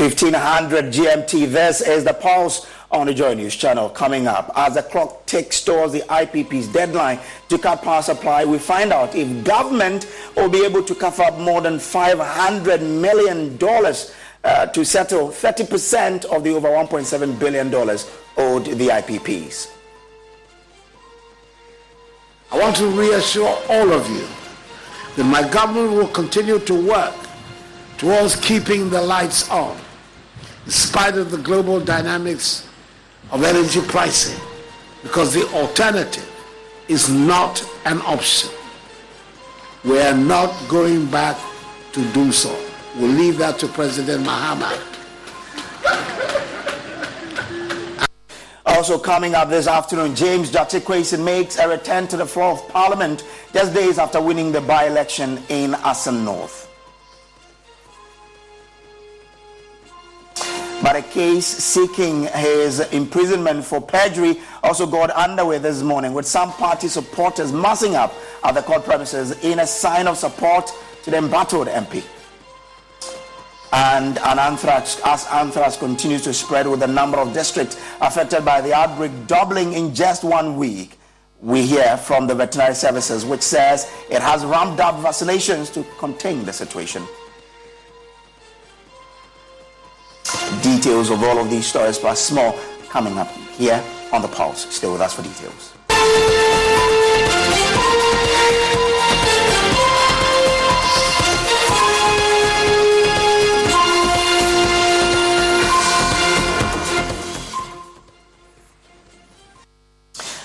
1500 GMT. This is the Pulse on the Joy News channel. Coming up, as the clock ticks towards the IPP's deadline to cut power supply, we find out if government will be able to cough up more than $500 million to settle 30% of the over $1.7 billion owed the IPPs. I want to reassure all of you that my government will continue to work towards keeping the lights on, in spite of the global dynamics of energy pricing, because the alternative is not an option. We are not going back to do so. We'll leave that to President Mahama. Also coming up this afternoon, Gyakye Quayson makes a return to the floor of Parliament just days after winning the by-election in Assin North. But a case seeking his imprisonment for perjury also got underway this morning, with some party supporters massing up at the court premises in a sign of support to the embattled MP. And as anthrax continues to spread, with the number of districts affected by the outbreak doubling in just 1 week, we hear from the veterinary services, which says it has ramped up vaccinations to contain the situation. Details of all of these stories plus more coming up here on The Pulse. Stay with us for details.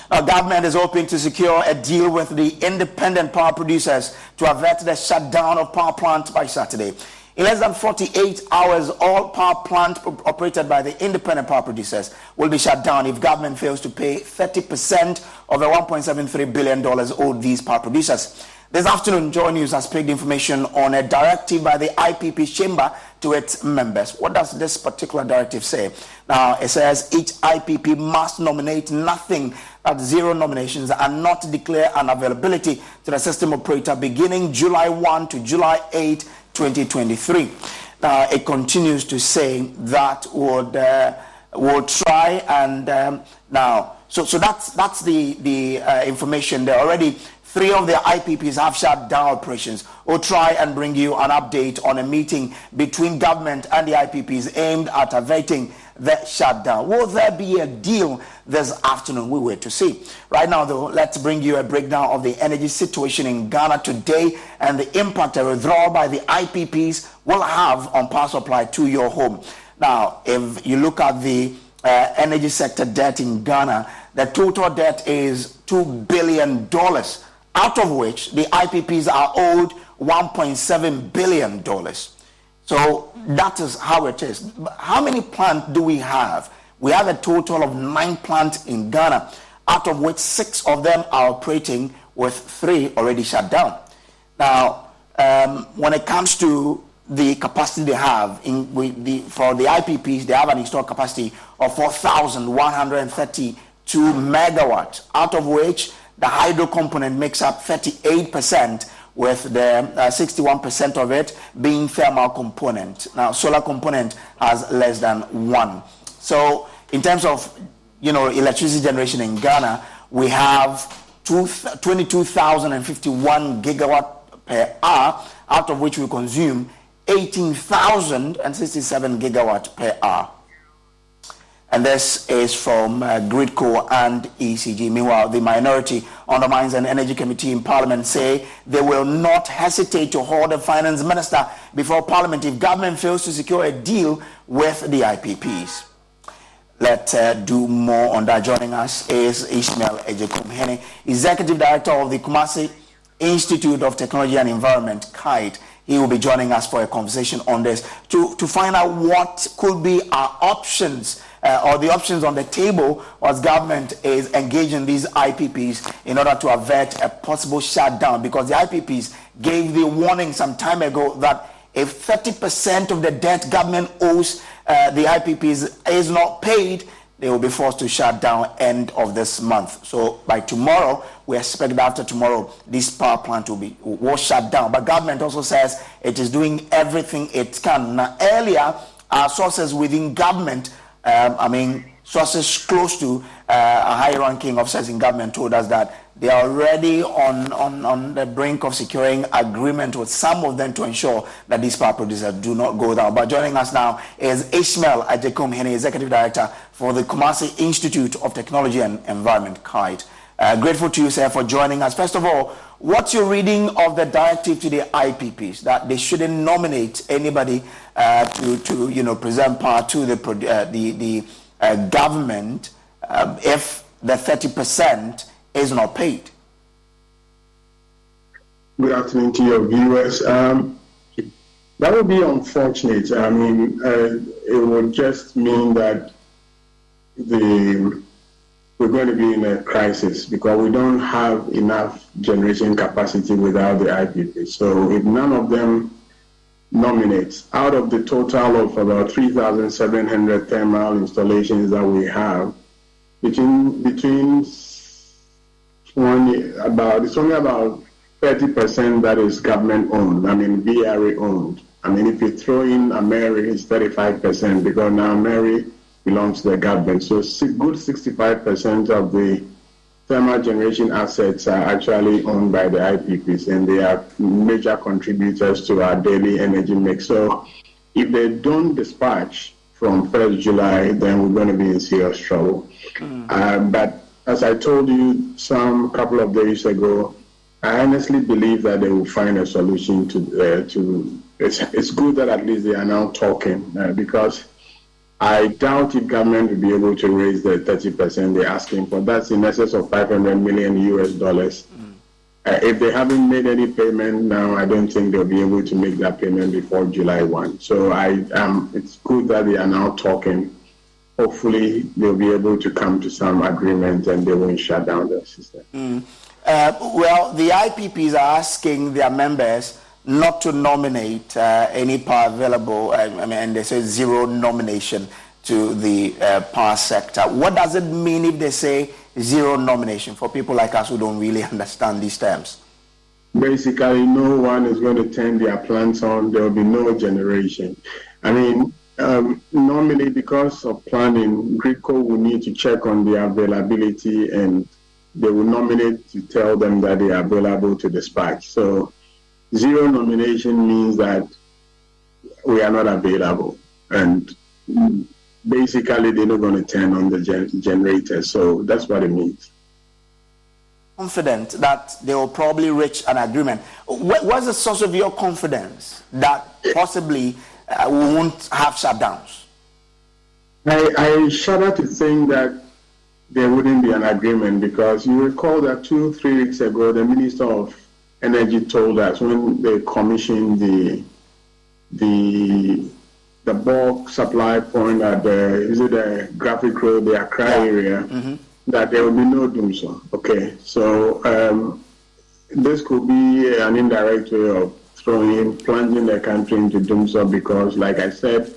Our government is hoping to secure a deal with the independent power producers to avert the shutdown of power plants by Saturday. In less than 48 hours, all power plants operated by the independent power producers will be shut down if government fails to pay 30% of the $1.73 billion owed these power producers. This afternoon, Joy News has picked information on a directive by the IPP chamber to its members. What does this particular directive say? Now, it says each IPP must nominate nothing at zero nominations and not declare an availability to the system operator beginning July 1 to July 8, 2023. Now, it continues to say that we'll try and so that's the information there. Already 3 of the IPPs have shut down operations. We'll try and bring you an update on a meeting between government and the IPPs aimed at averting the shutdown. Will there be a deal this afternoon? We wait to see. Right now, though, let's bring you a breakdown of the energy situation in Ghana today and the impact a withdrawal by the IPPs will have on power supply to your home. Now, if you look at the energy sector debt in Ghana, the total debt is $2 billion, out of which the IPPs are owed $1.7 billion. So that is how it is. How many plants do we have? We have a total of 9 plants in Ghana, out of which 6 of them are operating, with 3 already shut down. Now, when it comes to the capacity they have, for the IPPs, they have an installed capacity of 4,132 megawatts, out of which the hydro component makes up 38%, with the 61% of it being thermal component. Now, solar component has less than 1. So, in terms of electricity generation in Ghana, we have 22,051 gigawatt per hour, out of which we consume 18,067 gigawatt per hour. And this is from Gridco and ECG. Meanwhile, the minority on the Mines and Energy Committee in Parliament say they will not hesitate to hold the finance minister before Parliament if government fails to secure a deal with the IPPs. Let's do more on that. Joining us is Ishmael Ejekumhene, Executive Director of the Kumasi Institute of Technology and Environment, KITE. He will be joining us for a conversation on this to find out what could be our options or the options on the table as government is engaging these IPPs in order to avert a possible shutdown, because the IPPs gave the warning some time ago that if 30% of the debt government owes the IPPs is not paid, they will be forced to shut down end of this month. So by tomorrow, we expect that after tomorrow, this power plant will shut down. But government also says it is doing everything it can. Now, earlier our sources within government, sources close to a high-ranking officers in government told us that they are already on the brink of securing agreement with some of them to ensure that these power producers do not go down. But joining us now is Ishmael Ajekum, Executive Director for the Kumasi Institute of Technology and Environment, KITE. Grateful to you, sir, for joining us. First of all, what's your reading of the directive to the IPPs that they shouldn't nominate anybody to present power to the government if the 30% is not paid? Good afternoon to your viewers. That would be unfortunate. It would just mean that we're going to be in a crisis because we don't have enough generation capacity without the IPP. So if none of them nominates, out of the total of about 3,700 thermal installations that we have, it's only about 30% that is government owned. BRA owned. If you throw in Ameri, it's 35% because now Ameri belongs to the government. So good 65% of the thermal generation assets are actually owned by the IPPs, and they are major contributors to our daily energy mix. So if they don't dispatch from 1st July, then we're going to be in serious trouble. But as I told you some couple of days ago, I honestly believe that they will find a solution to it's good that at least they are now talking because I doubt if government will be able to raise the 30% they're asking for. That's in excess of $500 million US. If they haven't made any payment now, I don't think they'll be able to make that payment before July 1. So it's good that they are now talking. Hopefully, they'll be able to come to some agreement and they won't shut down the system. Well, the IPPs are asking their members not to nominate any power available, and they say zero nomination to the power sector. What does it mean if they say zero nomination for people like us who don't really understand these terms? Basically, no one is going to turn their plants on. There will be no generation. Normally, because of planning, GRIDCO will need to check on the availability and they will nominate to tell them that they are available to dispatch. So zero nomination means that we are not available, and basically they're not going to turn on the generator. So that's what it means. Confident that they will probably reach an agreement. What's the source of your confidence that possibly we won't have shutdowns? I shudder to think that there wouldn't be an agreement because you recall that 2-3 weeks ago the Minister of Energy told us when they commissioned the bulk supply point at the Graphic Road, the Accra area, that there will be no doomsday. Okay, so this could be an indirect way of plunging the country into doomsday because, like I said,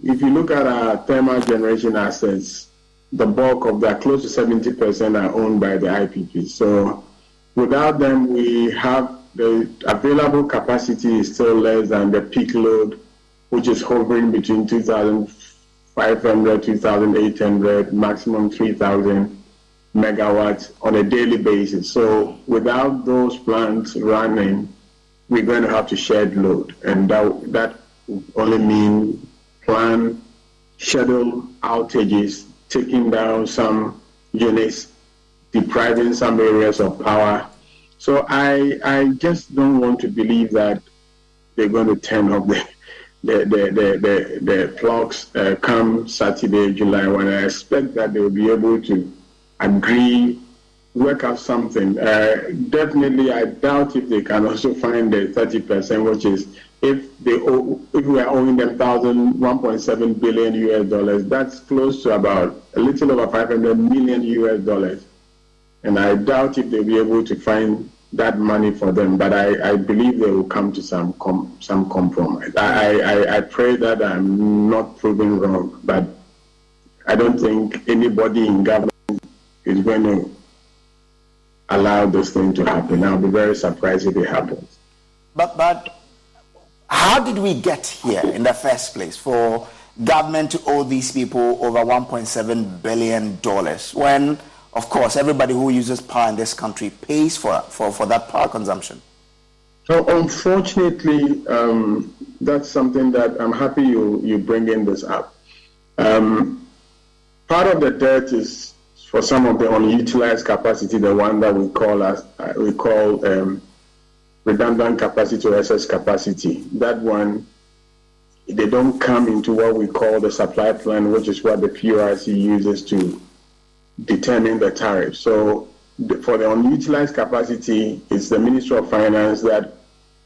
if you look at our thermal generation assets, the bulk of that, close to 70%, are owned by the IPP. So without them, we have the available capacity is still less than the peak load, which is hovering between 2,500, 2,800, maximum 3,000 megawatts on a daily basis. So without those plants running, we're going to have to shed load. And that only mean plan, schedule outages, taking down some units, depriving some areas of power. So I just don't want to believe that they're going to turn off the clocks come Saturday, July 1. I expect that they will be able to agree, work out something. Definitely, I doubt if they can also find the 30%, which is if we are owing them $1.7 billion US, that's close to about a little over $500 million US. And I doubt if they'll be able to find that money for them, but I believe they will come to some compromise. I pray that I'm not proven wrong, but I don't think anybody in government is going to allow this thing to happen. I'll be very surprised if it happens. But How did we get here in the first place for government to owe these people over $1.7 billion when, of course, everybody who uses power in this country pays for that power consumption? So unfortunately, that's something that I'm happy you bring in this up. Part of the debt is for some of the unutilized capacity, the one that we call redundant capacity or excess capacity. That one, they don't come into what we call the supply plan, which is what the PURC uses to determine the tariff. So for the unutilized capacity, it's the Ministry of Finance that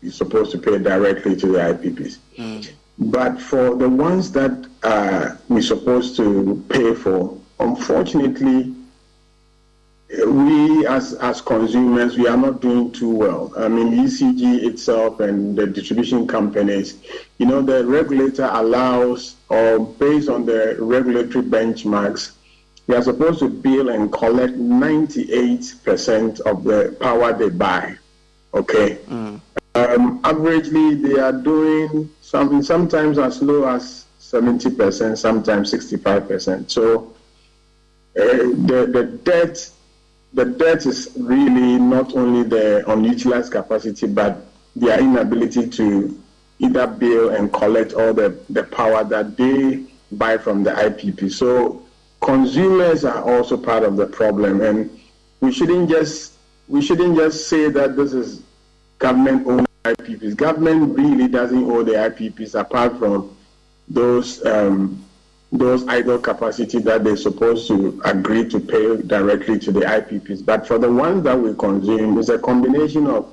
is supposed to pay directly to the IPPs. But for the ones that we're supposed to pay for, unfortunately, we as consumers, we are not doing too well. I mean, ECG itself and the distribution companies, the regulator allows, or based on the regulatory benchmarks, they are supposed to bill and collect 98% of the power they buy. Okay. Averagely, they are doing something sometimes as low as 70%, sometimes 65%. So the debt is really not only the unutilized capacity, but their inability to either bill and collect all the power that they buy from the IPP. So consumers are also part of the problem, and we shouldn't just say that this is government-owned IPPs. Government really doesn't owe the IPPs apart from those idle capacity that they're supposed to agree to pay directly to the IPPs. But for the ones that we consume, it's a combination of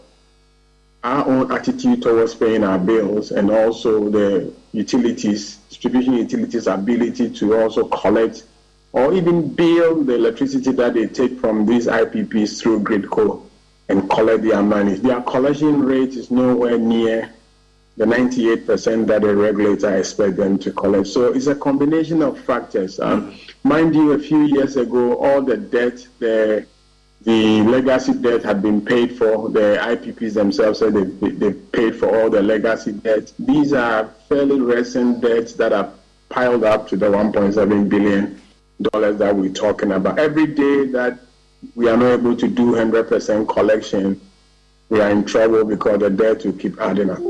our own attitude towards paying our bills and also the distribution utilities' ability to also collect or even bill the electricity that they take from these IPPs through Gridco and collect their money. Their collection rate is nowhere near the 98% that the regulator expects them to collect. So it's a combination of factors. Mind you, a few years ago, all the debt, the legacy debt had been paid for. The IPPs themselves said they paid for all the legacy debt. These are fairly recent debts that are piled up to the $1.7 billion that we're talking about. Every day that we are not able to do 100% collection, we are in trouble because the debt will keep adding up.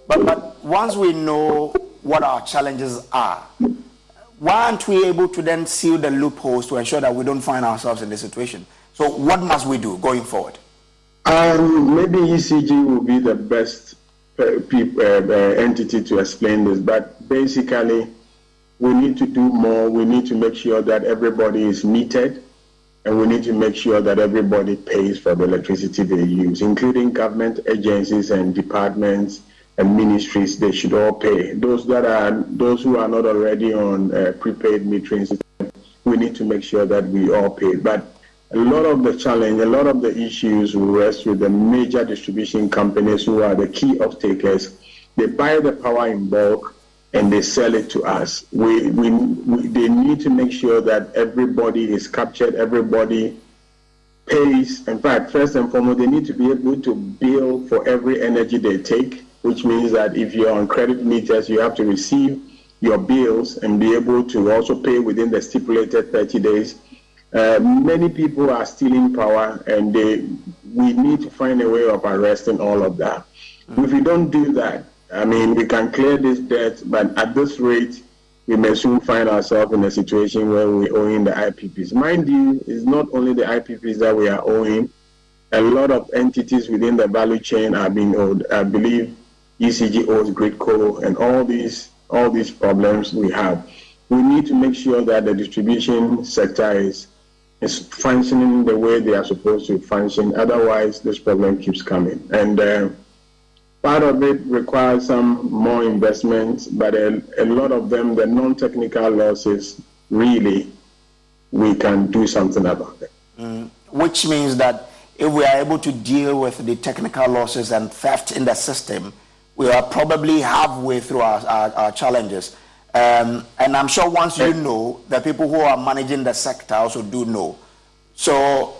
But once we know what our challenges are, why aren't we able to then seal the loopholes to ensure that we don't find ourselves in this situation? So what must we do going forward? Maybe ECG will be the best entity to explain this, but basically we need to do more. We need to make sure that everybody is metered, and we need to make sure that everybody pays for the electricity they use, including government agencies and departments and ministries. They should all pay. Those who are not already on prepaid metering system, we need to make sure that we all pay. But a lot of the challenge, a lot of the issues will rest with the major distribution companies who are the key off-takers. They buy the power in bulk and they sell it to us. They need to make sure that everybody is captured, everybody pays. In fact, first and foremost, they need to be able to bill for every energy they take, which means that if you're on credit meters, you have to receive your bills and be able to also pay within the stipulated 30 days. Many people are stealing power, and we need to find a way of arresting all of that. If we don't do that, I mean, we can clear this debt, but at this rate, we may soon find ourselves in a situation where we're owing the IPPs. Mind you, it's not only the IPPs that we are owing. A lot of entities within the value chain are being owed. I believe ECG owes Gridco, and all these problems we have. We need to make sure that the distribution sector is functioning the way they are supposed to function. Otherwise, this problem keeps coming. And part of it requires some more investments, but a lot of them, the non-technical losses, really, we can do something about it. Which means that if we are able to deal with the technical losses and theft in the system, we are probably halfway through our challenges. And I'm sure once you know, the people who are managing the sector also do know. So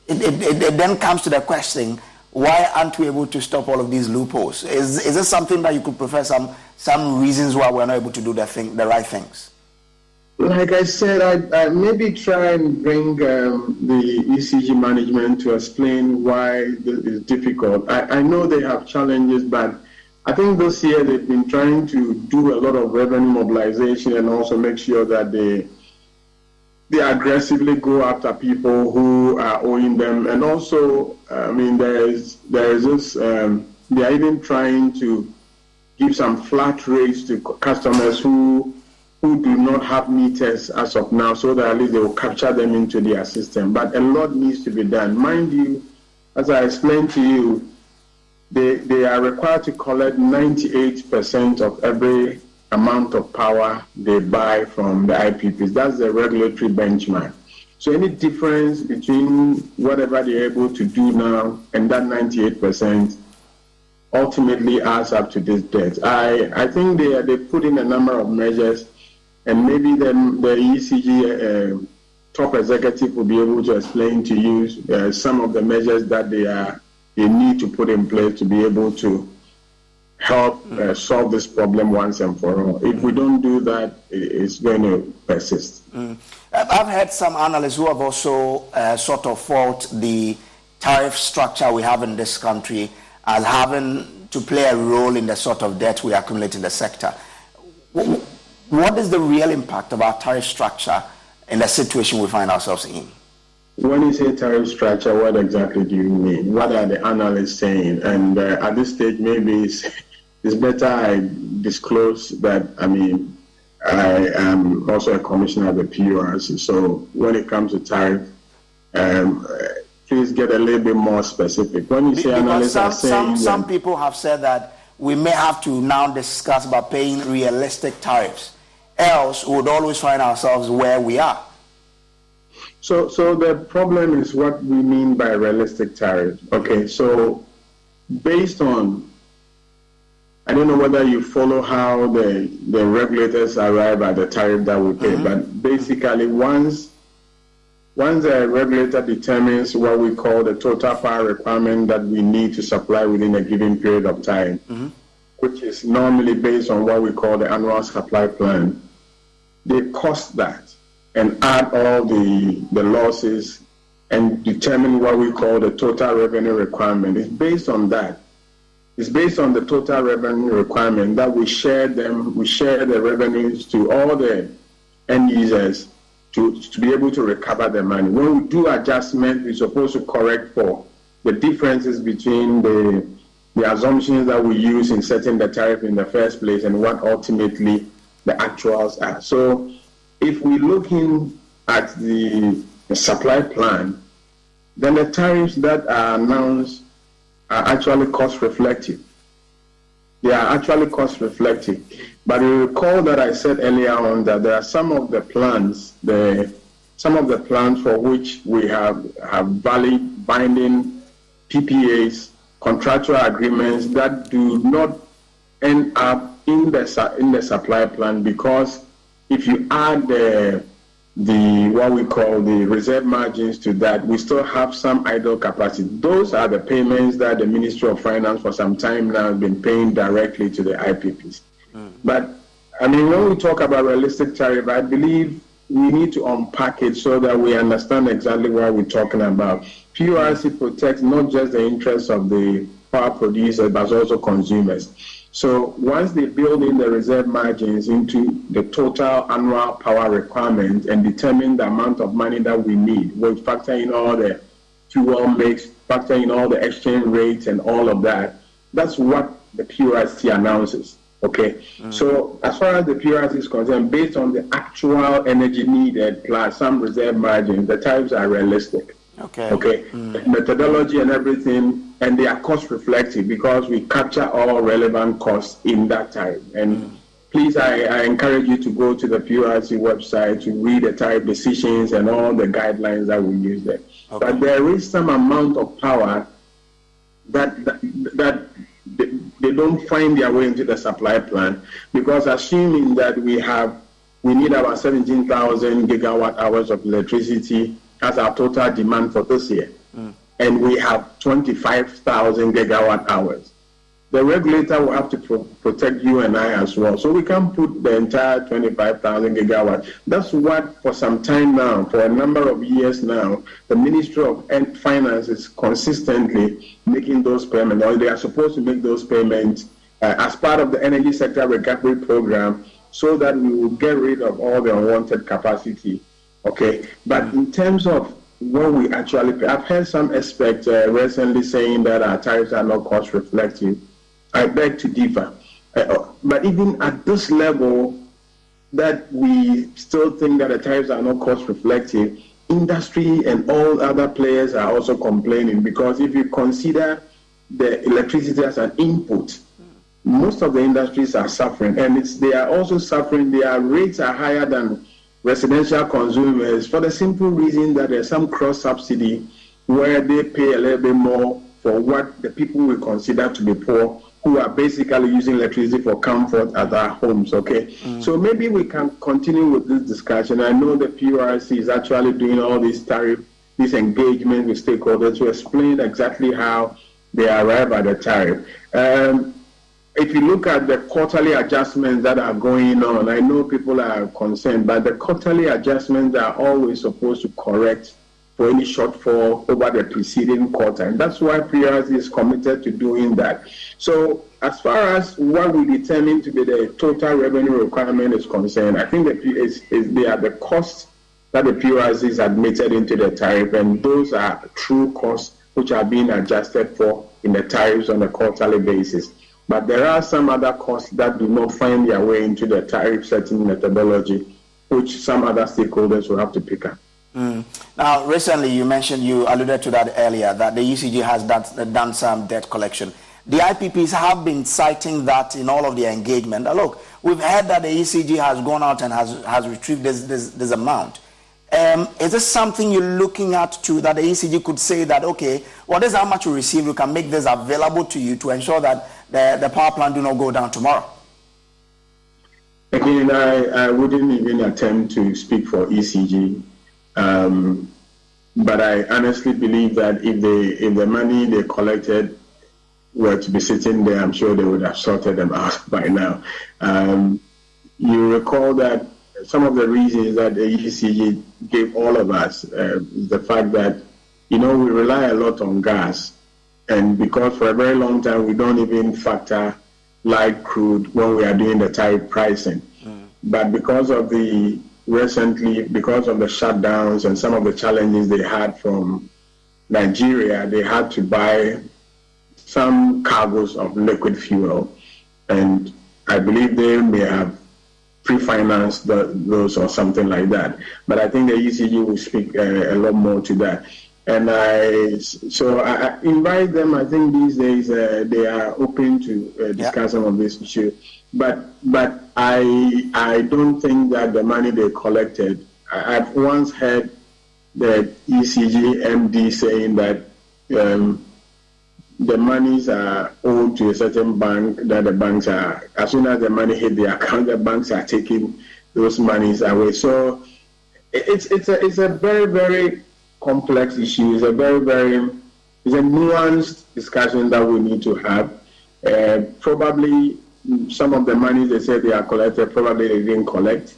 it then comes to the question, Why aren't we able to stop all of these loopholes? Is this something that you could prefer some reasons why we're not able to do the right things? Like I said, I maybe try and bring the ECG management to explain why this is difficult. I know they have challenges, but I think this year they've been trying to do a lot of revenue mobilization and also make sure that they aggressively go after people who are owing them. And also, I mean, there is this, they are even trying to give some flat rates to customers who do not have meters as of now, so that at least they will capture them into their system. But a lot needs to be done. Mind you, as I explained to you, they are required to collect 98% of every amount of power they buy from the IPPs. That's the regulatory benchmark. So any difference between whatever they're able to do now and that 98% ultimately adds up to this debt. I think they put in a number of measures, and maybe the ECG top executive will be able to explain to you some of the measures that they need to put in place to be able to help solve this problem once and for all. If we don't do that, it's going to persist. I've heard some analysts who have also sort of fault the tariff structure we have in this country as having to play a role in the sort of debt we accumulate in the sector. What is the real impact of our tariff structure in the situation we find ourselves in? When you say tariff structure, what exactly do you mean? What are the analysts saying? And at this stage, maybe it's better I disclose that, I mean, I am also a commissioner of the PURC. So when it comes to tariff, please get a little bit more specific. When you say analysts are saying... Some people have said that we may have to now discuss about paying realistic tariffs. Else, we would always find ourselves where we are. So the problem is what we mean by realistic tariff. Okay, so based on, I don't know whether you follow how the regulators arrive at the tariff that we pay, but basically once the regulator determines what we call the total power requirement that we need to supply within a given period of time, which is normally based on what we call the annual supply plan, they cost that and add all the losses and determine what we call the total revenue requirement. It's based on that. It's based on the total revenue requirement that we share the revenues to all the end users to be able to recover the money. When we do adjustment, we're supposed to correct for the differences between the assumptions that we use in setting the tariff in the first place and what ultimately the actuals are. So if we look in at the supply plan, then the tariffs that are announced are actually cost reflective. They are actually cost reflective. But you recall that I said earlier on that there are some of the plans for which we have valid binding PPAs, contractual agreements that do not end up in the supply plan, because if you add the what we call the reserve margins to that, we still have some idle capacity. Those are the payments that the Ministry of Finance for some time now has been paying directly to the IPPs. But I mean, when we talk about realistic tariff, I believe we need to unpack it so that we understand exactly what we're talking about. PURC protects not just the interests of the power producers, but also consumers. So once they build in the reserve margins into the total annual power requirement and determine the amount of money that we need, we'll factor in all the fuel mix, factor in all the exchange rates and all of that. That's what the PURC announces. Okay, so as far as the PURC is concerned, based on the actual energy needed plus some reserve margins, the tariffs are realistic. Okay. The methodology and everything, and they are cost reflective because we capture all relevant costs in that tariff. And please, I encourage you to go to the PURC website to read the tariff decisions and all the guidelines that we use there. But there is some amount of power that they don't find their way into the supply plan, because assuming that we need about 17,000 gigawatt hours of electricity as our total demand for this year. and we have 25,000 gigawatt hours. The regulator will have to protect you and I as well. So we can't put the entire 25,000 gigawatt. That's what, for some time now, for a number of years now, the Ministry of Finance is consistently making those payments, or they are supposed to make those payments as part of the Energy Sector Recovery Program, so that we will get rid of all the unwanted capacity. Okay, but in terms of what we actually pay, I've heard some experts recently saying that our tariffs are not cost reflective. I beg to differ. But even at this level, that we still think that the tariffs are not cost reflective, industry and all other players are also complaining, because if you consider the electricity as an input, most of the industries are suffering, and they are also suffering. Their rates are higher than residential consumers for the simple reason that there's some cross subsidy where they pay a little bit more for what the people we consider to be poor, who are basically using electricity for comfort at their homes, okay? So maybe we can continue with this discussion. I know the PRC is actually doing all this engagement with stakeholders to explain exactly how they arrive at the tariff. If you look at the quarterly adjustments that are going on, I know people are concerned, but the quarterly adjustments are always supposed to correct for any shortfall over the preceding quarter. And that's why PRC is committed to doing that. So as far as what we determine to be the total revenue requirement is concerned, I think they are the costs that the PRC is admitted into the tariff, and those are true costs which are being adjusted for in the tariffs on a quarterly basis. But there are some other costs that do not find their way into the tariff setting methodology, which some other stakeholders will have to pick up. Now, recently you alluded to that earlier, that the ECG has done some debt collection. The IPPs have been citing that in all of their engagement. Now, look, we've heard that the ECG has gone out and has retrieved this amount. Is this something you're looking at too, that the ECG could say that, okay, well, this is how much you receive, we can make this available to you to ensure that the power plant do not go down tomorrow? Again, I wouldn't even attempt to speak for ECG. But I honestly believe that if the money they collected were to be sitting there, I'm sure they would have sorted them out by now. You recall that some of the reasons that the ECG gave all of us is the fact that, we rely a lot on gas. And because for a very long time, we don't even factor light crude when we are doing the tariff pricing. But because of the shutdowns and some of the challenges they had from Nigeria, they had to buy some cargoes of liquid fuel. And I believe they may have pre-financed those or something like that. But I think the ECG will speak a lot more to that. And I invite them. I think these days they are open to discuss some of this issue. But I don't think that the money they collected. I've once heard the ECG MD saying that the monies are owed to a certain bank, that the banks are, as soon as the money hit the account, the banks are taking those monies away. So it's a very, very complex issue. It's a nuanced discussion that we need to have. Probably some of the money they said they are collected, probably they didn't collect,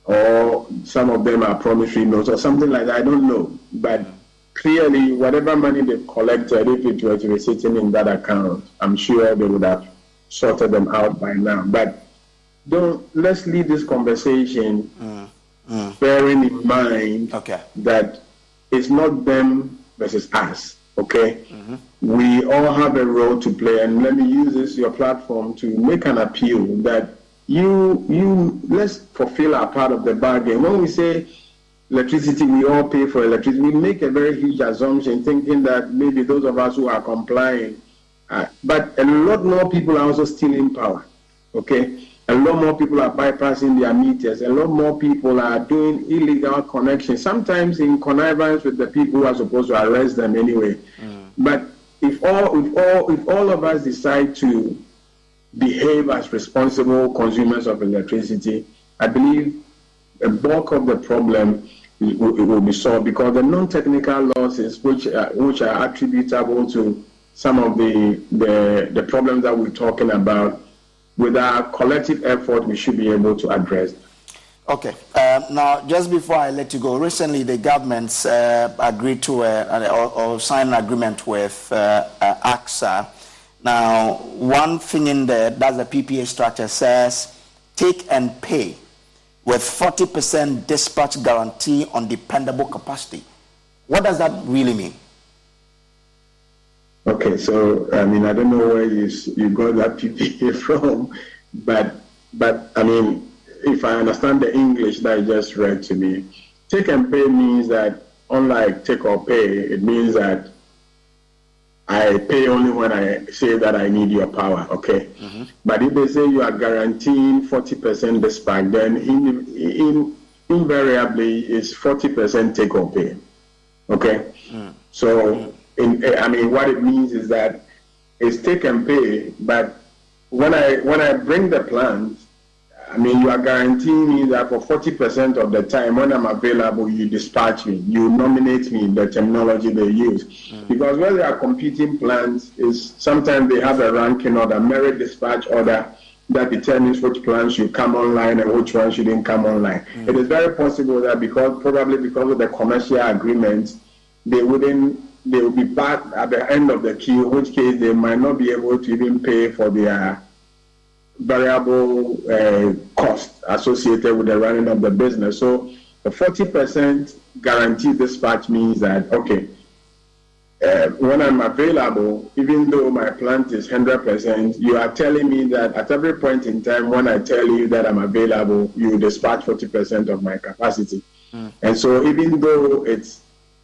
or some of them are promissory notes or something like that. I don't know. But clearly, whatever money they collected, if it were to be sitting in that account, I'm sure they would have sorted them out by now. But let's leave this conversation bearing in mind that it's not them versus us, okay? We all have a role to play, and let me use your platform to make an appeal that let's fulfill our part of the bargain. When we say electricity, we all pay for electricity, we make a very huge assumption thinking that maybe those of us who are complying, but a lot more people are also stealing power, okay? A lot more people are bypassing their meters. A lot more people are doing illegal connections, sometimes in connivance with the people who are supposed to arrest them anyway. But if all of us decide to behave as responsible consumers of electricity, I believe the bulk of the problem it will be solved, because the non-technical losses which are attributable to some of the problems that we're talking about, with our collective effort, we should be able to address. Okay. Now, just before I let you go, recently the governments agreed to or signed an agreement with AXA. Now, one thing in there, that's the PPA structure, says take and pay with 40% dispatch guarantee on dependable capacity. What does that really mean? Okay, so I mean, I don't know where you got that PPA from, but I mean, if I understand the English that you just read to me, take and pay means that, unlike take or pay, it means that I pay only when I say that I need your power, okay? Mm-hmm. But if they say you are guaranteeing 40% dispatch, then invariably it's 40% take or pay, okay? Mm. So, I mean, what it means is that it's take and pay, but when I bring the plans, I mean, you are guaranteeing me that for 40% of the time when I'm available, you dispatch me, you nominate me, the terminology they use. Mm. Because when they are competing plans, is sometimes they have a ranking order, merit dispatch order, that determines which plans should come online and which ones shouldn't come online. Mm. It is very possible that probably because of the commercial agreements, they will be back at the end of the queue, in which case they might not be able to even pay for their variable cost associated with the running of the business. So the 40% guaranteed dispatch means that, okay, when I'm available, even though my plant is 100%, you are telling me that at every point in time when I tell you that I'm available, you dispatch 40% of my capacity. Mm. And so even though it's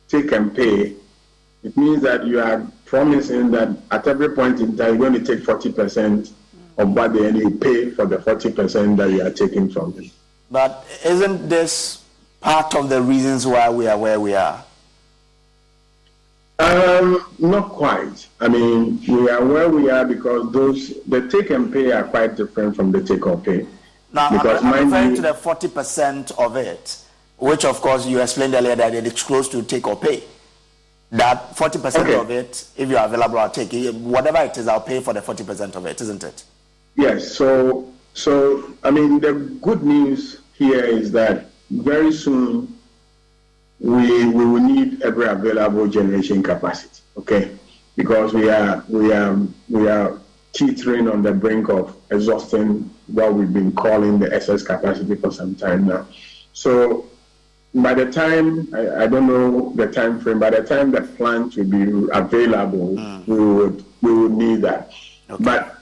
take and pay, it means that you are promising that at every point in time you're going to take 40% of what they you pay for the 40% that you are taking from them. But isn't this part of the reasons why we are where we are? Not quite. I mean, we are where we are because the take and pay are quite different from the take or pay. Now, I'm referring to the 40% of it, which of course you explained earlier that it is close to take or pay. That 40% of it, if you are available, I'll take it. Whatever it is, I'll pay for the 40% of it, isn't it? Yes. So I mean, the good news here is that very soon we will need every available generation capacity. Okay, because we are teetering on the brink of exhausting what we've been calling the excess capacity for some time now. So by the time, I don't know the time frame, by the time the plant will be available, we would need that. Okay. But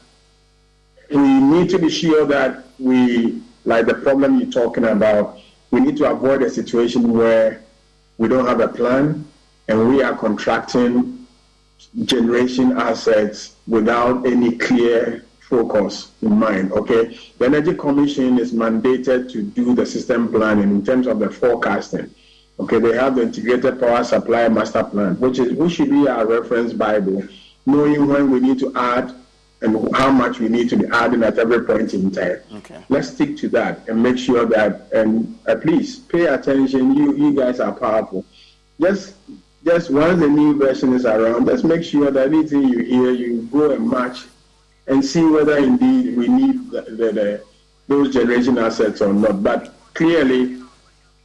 we need to be sure that like the problem you're talking about, we need to avoid a situation where we don't have a plan and we are contracting generation assets without any clear focus in mind, okay? The Energy Commission is mandated to do the system planning in terms of the forecasting. Okay, they have the Integrated Power Supply Master Plan, which should be our reference Bible, knowing when we need to add and how much we need to be adding at every point in time. Okay. Let's stick to that and make sure that, and please pay attention, you guys are powerful. Just once the new version is around, let's make sure that anything you hear, you go and match and see whether indeed we need those generation assets or not. But clearly,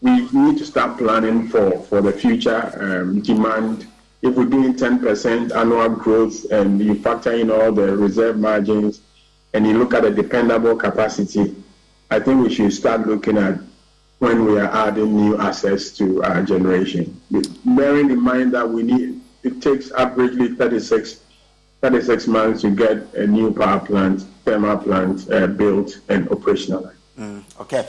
we need to start planning for the future demand. If we're doing 10% annual growth and you factor in all the reserve margins and you look at the dependable capacity, I think we should start looking at when we are adding new assets to our generation. Bearing in mind that it takes averagely 36 months to get a new power plant, thermal plant built and operational. Okay,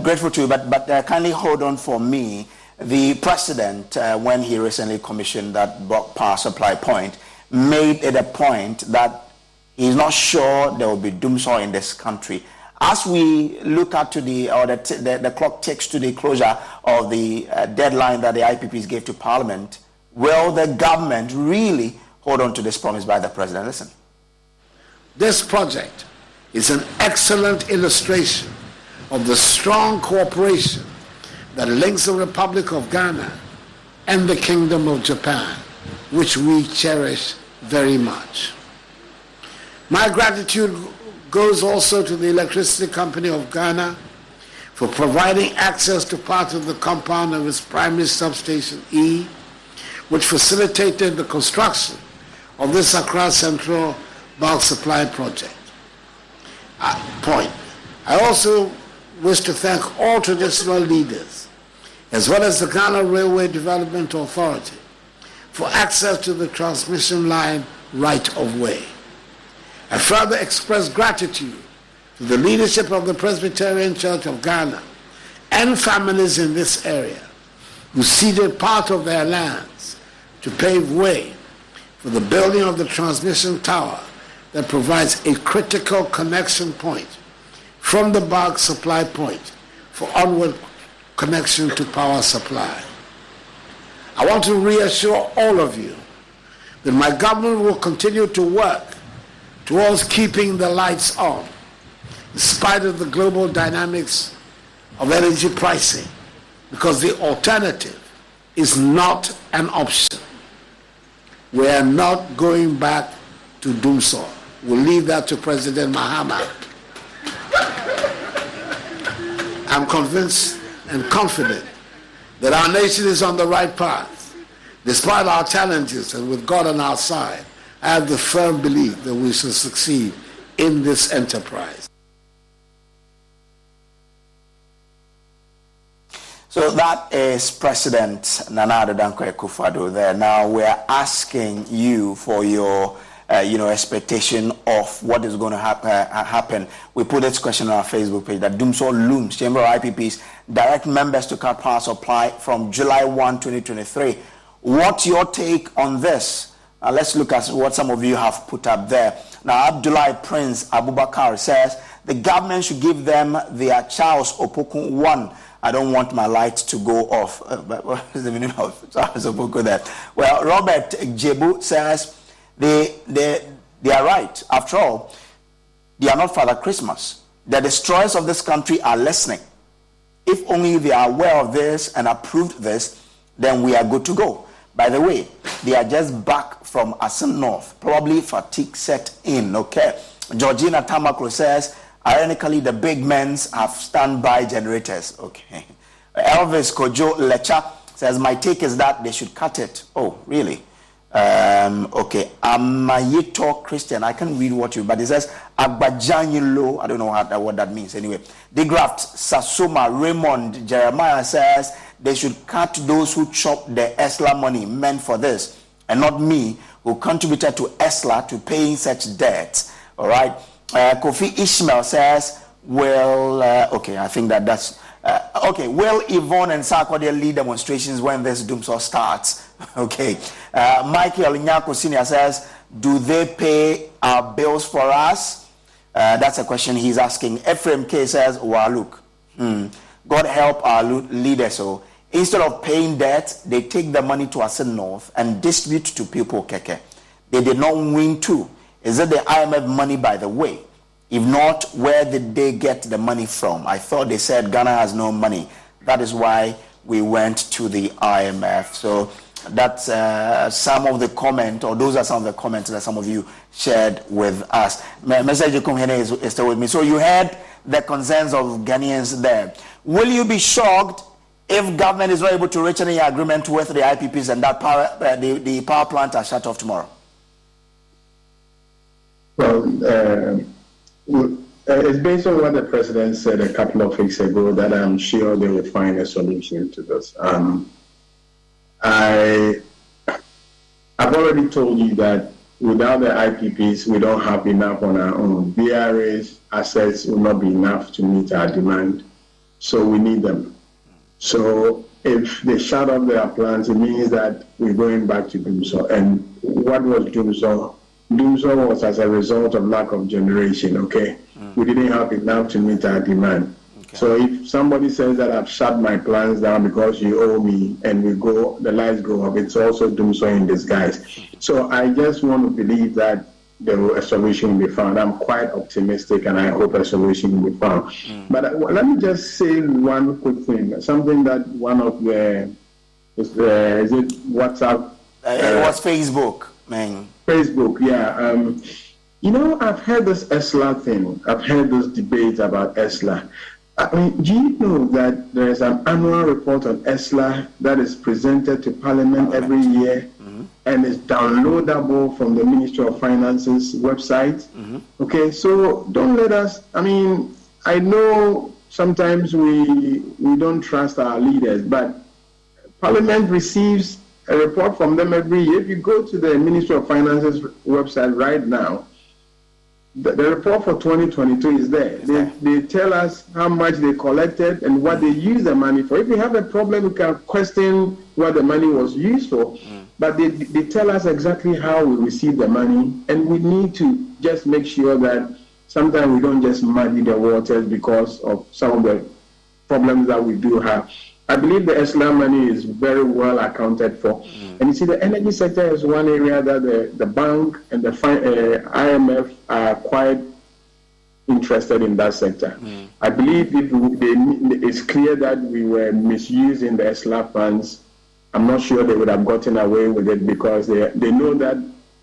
grateful to you, but kindly hold on for me. The president, when he recently commissioned that bulk power supply point, made it a point that he's not sure there will be doomsday in this country. As we look at the clock ticks to the closure of the deadline that the IPPs gave to Parliament, will the government really hold on to this promise by the president? Listen. This project is an excellent illustration of the strong cooperation that links the Republic of Ghana and the Kingdom of Japan, which we cherish very much. My gratitude goes also to the Electricity Company of Ghana for providing access to part of the compound of its primary substation E, which facilitated the construction of this Accra Central Bulk Supply Project. I also wish to thank all traditional leaders, as well as the Ghana Railway Development Authority, for access to the transmission line right of way. I further express gratitude to the leadership of the Presbyterian Church of Ghana and families in this area who ceded part of their lands to pave way for the building of the transmission tower that provides a critical connection point from the bulk supply point for onward connection to power supply. I want to reassure all of you that my government will continue to work towards keeping the lights on, in spite of the global dynamics of energy pricing, because the alternative is not an option. We are not going back to doom so. We'll leave that to President Mahama. I'm convinced and confident that our nation is on the right path. Despite our challenges and with God on our side, I have the firm belief that we shall succeed in this enterprise. So that is President Nana Addo Dankwa Akufo-Addo there. Now we're asking you for your expectation of what is going to happen. We put this question on our Facebook page that Doomso looms. Chamber of IPPs direct members to cut power supply from July 1, 2023. What's your take on this? Let's look at what some of you have put up there. Now, Abdullah Prince Abubakar says the government should give them their Charles Opokun 1. I don't want my lights to go off. What is the meaning of Charles Opokun there? Well, Robert Jebu says they are right. After all, they are not Father Christmas. The destroyers of this country are listening. If only they are aware of this and approved this, then we are good to go. By the way, they are just back from Assin North. Probably fatigue set in, okay? Georgina Tamaklo says, ironically, the big men have standby generators. Okay. Elvis Kojo Lecha says, my take is that they should cut it. Oh, really? Okay. Amayito Christian. I can't read what you, but it says, Agbajanyilo. I don't know what that means. Anyway. Degraft Sasuma Raymond Jeremiah says, they should cut those who chop the ESLA money meant for this, and not me, who contributed to ESLA to paying such debts. All right. Kofi Ishmael says, well, okay, I think that's, okay, will Yvonne and Sarkodie lead demonstrations when this doomsaw starts? Okay. Michael Nyako Senior says, do they pay our bills for us? That's a question he's asking. Ephraim K says, well, look, God help our leaders. So instead of paying debt, they take the money to Assin North and distribute to people. Keke. They did not win too. Is it the IMF money, by the way? If not, where did they get the money from? I thought they said Ghana has no money. That is why we went to the IMF. So that's some of the comment, or those are some of the comments that some of you shared with us. Message is still with me. So you heard the concerns of Ghanaians there. Will you be shocked if government is not able to reach any agreement with the IPPs and that the power plant are shut off tomorrow? Well, it's based on what the president said a couple of weeks ago that I'm sure they will find a solution to this. I've already told you that without the IPPs, we don't have enough on our own. BRA's assets will not be enough to meet our demand, so we need them. So if they shut off their plants, it means that we're going back to doomsaw. And what was doomsaw? Doomsaw was as a result of lack of generation, okay? We didn't have enough to meet our demand. Okay. So if somebody says that I've shut my plans down because you owe me and the lights go up, it's also doomsaw in disguise. So I just want to believe that a solution will be found. I'm quite optimistic, and I hope a solution will be found. But let me just say one quick thing. Something that one of is it WhatsApp? It was Facebook, man. Facebook, yeah. I've heard this ESLA thing. I've heard this debate about ESLA. I mean, do you know that there is an annual report on ESLA that is presented to Parliament every year and is downloadable from the Ministry of Finance's website? Okay, so don't let us, I mean, I know sometimes we don't trust our leaders, but Parliament receives a report from them every year. If you go to the Ministry of Finance's website right now, the report for 2022 is there. They tell us how much they collected and what they used the money for. If we have a problem, we can question what the money was used for. But they tell us exactly how we received the money, and we need to just make sure that sometimes we don't just muddy the waters because of some of the problems that we do have. I believe the ESLA money is very well accounted for. And you see, the energy sector is one area that the bank and the IMF are quite interested in that sector. I believe it's clear that we were misusing the ESLA funds. I'm not sure they would have gotten away with it because they know that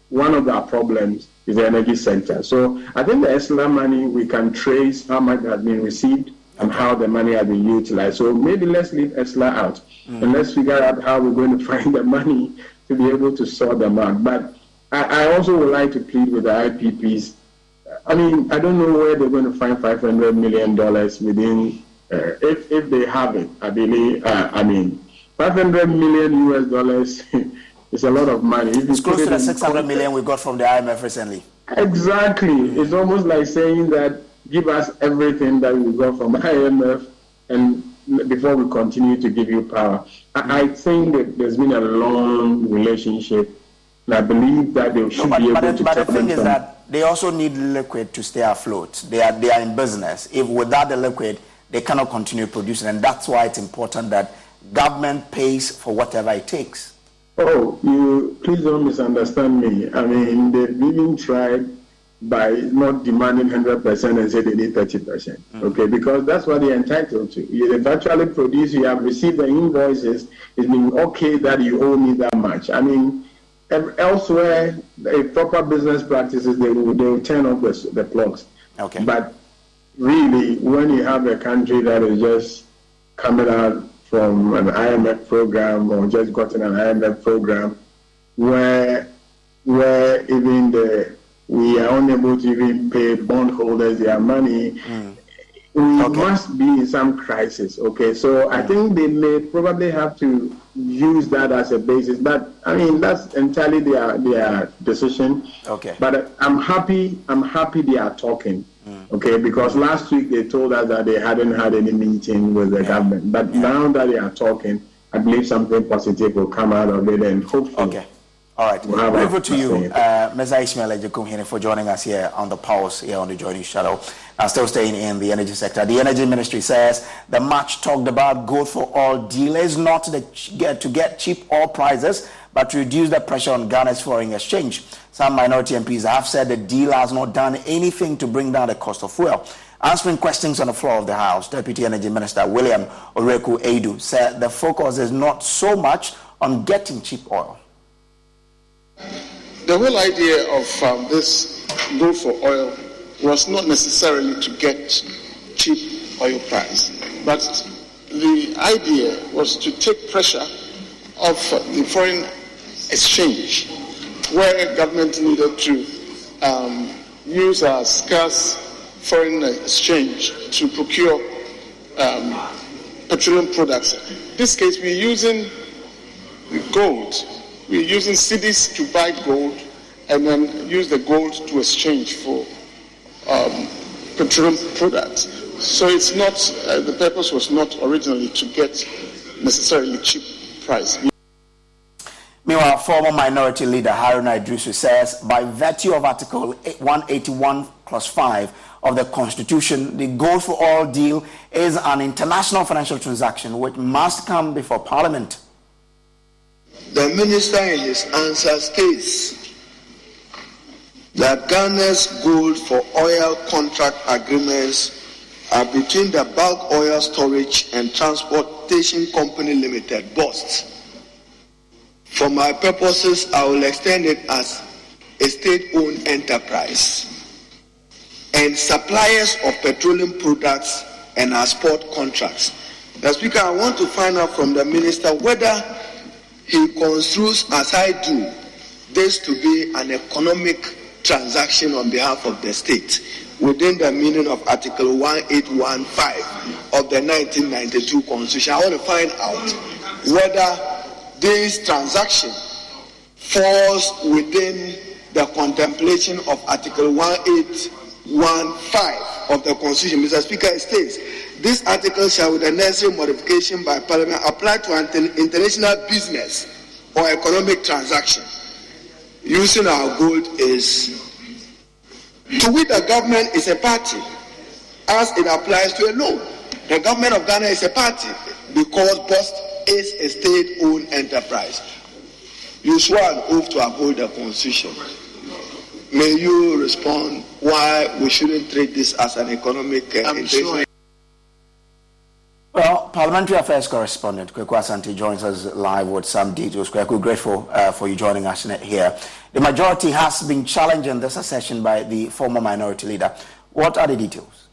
one of our problems is the energy sector. So I think the ESLA money, we can trace how much has been received and how the money has been utilized. So maybe let's leave ESLA out and let's figure out how we're going to find the money to be able to sort them out. But I also would like to plead with the IPPs. I mean, I don't know where they're going to find $500 million within, if they have it. I believe, $500 million is a lot of money. It's close to the 600 million we got from the IMF recently. Exactly. It's almost like saying that give us everything that we got from IMF and before we continue to give you power. I think that there's been a long relationship, and I believe that they should be able to. But the thing is that they also need liquid to stay afloat. They are in business. If without the liquid, they cannot continue producing, and that's why it's important that government pays for whatever it takes. Oh, you please don't misunderstand me. I mean, they've even tried by not demanding 100% and say they need 30%. Okay, because that's what they're entitled to. You've actually produced, you have received the invoices, it's been okay that you owe me that much. I mean, elsewhere, proper business practices, they will turn off the plugs. Okay. But really, when you have a country that is just coming out from an IMF program or just gotten an IMF program where even we are unable to even pay bondholders their money, we must be in some crisis, okay? So I think they may probably have to use that as a basis, but I mean, that's entirely their decision. Okay. But I'm happy they are talking, okay? Because last week they told us that they hadn't had any meeting with the government, but now that they are talking, I believe something positive will come out of it, and hopefully. Okay. All right. Over to you, Mr. Ishmael Ejekum, for joining us here on the Pulse, here on the Joining Shadow. Still staying in the energy sector. The Energy Ministry says the much talked about good for all deal is not to get cheap oil prices, but to reduce the pressure on Ghana's foreign exchange. Some minority MPs have said the deal has not done anything to bring down the cost of fuel. Answering questions on the floor of the House, Deputy Energy Minister William Oreku Edu said the focus is not so much on getting cheap oil. The whole idea of this go for oil was not necessarily to get cheap oil price, but the idea was to take pressure off the foreign exchange, where government needed to use our scarce foreign exchange to procure petroleum products. In this case, we're using gold. We're using cedis to buy gold and then use the gold to exchange for petroleum products. So it's not, the purpose was not originally to get necessarily cheap price. Meanwhile, former minority leader Haruna Idrisu says by virtue of Article 181 Clause 5 of the Constitution, the gold for oil deal is an international financial transaction which must come before Parliament. The minister in his answer states that Ghana's gold for oil contract agreements are between the Bulk Oil Storage and Transportation Company Limited, BOST. For my purposes, I will extend it as a state-owned enterprise, and suppliers of petroleum products and export contracts. Now, Speaker, I want to find out from the Minister whether he construes, as I do, this to be an economic transaction on behalf of the state within the meaning of Article 1815 of the 1992 Constitution. I want to find out whether this transaction falls within the contemplation of Article 1815 of the Constitution. Mr. Speaker, it states, this article shall, with the necessary modification by Parliament, apply to an international business or economic transaction using our gold is to which the government is a party as it applies to a loan. The government of Ghana is a party because BOST is a state-owned enterprise. You swore an oath to uphold the Constitution. May you respond why we shouldn't treat this as an economic interest? Well, Parliamentary Affairs Correspondent Gyakye Quayson joins us live with some details. Gyakye, grateful for you joining us here. The majority has been challenging the secession by the former minority leader. What are the details?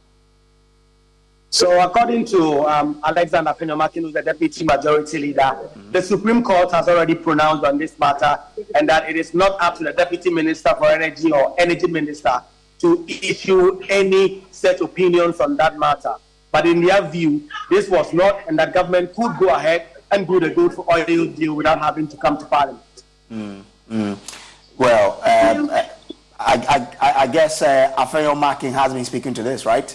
So, according to Alexander Afenyomakin, who's the deputy majority leader, the Supreme Court has already pronounced on this matter, and that it is not up to the deputy minister for energy or energy minister to issue any set opinions on that matter. But in their view, this was not, and that government could go ahead and do the gold for oil deal without having to come to Parliament. Well, I guess Afenyomakin has been speaking to this, right?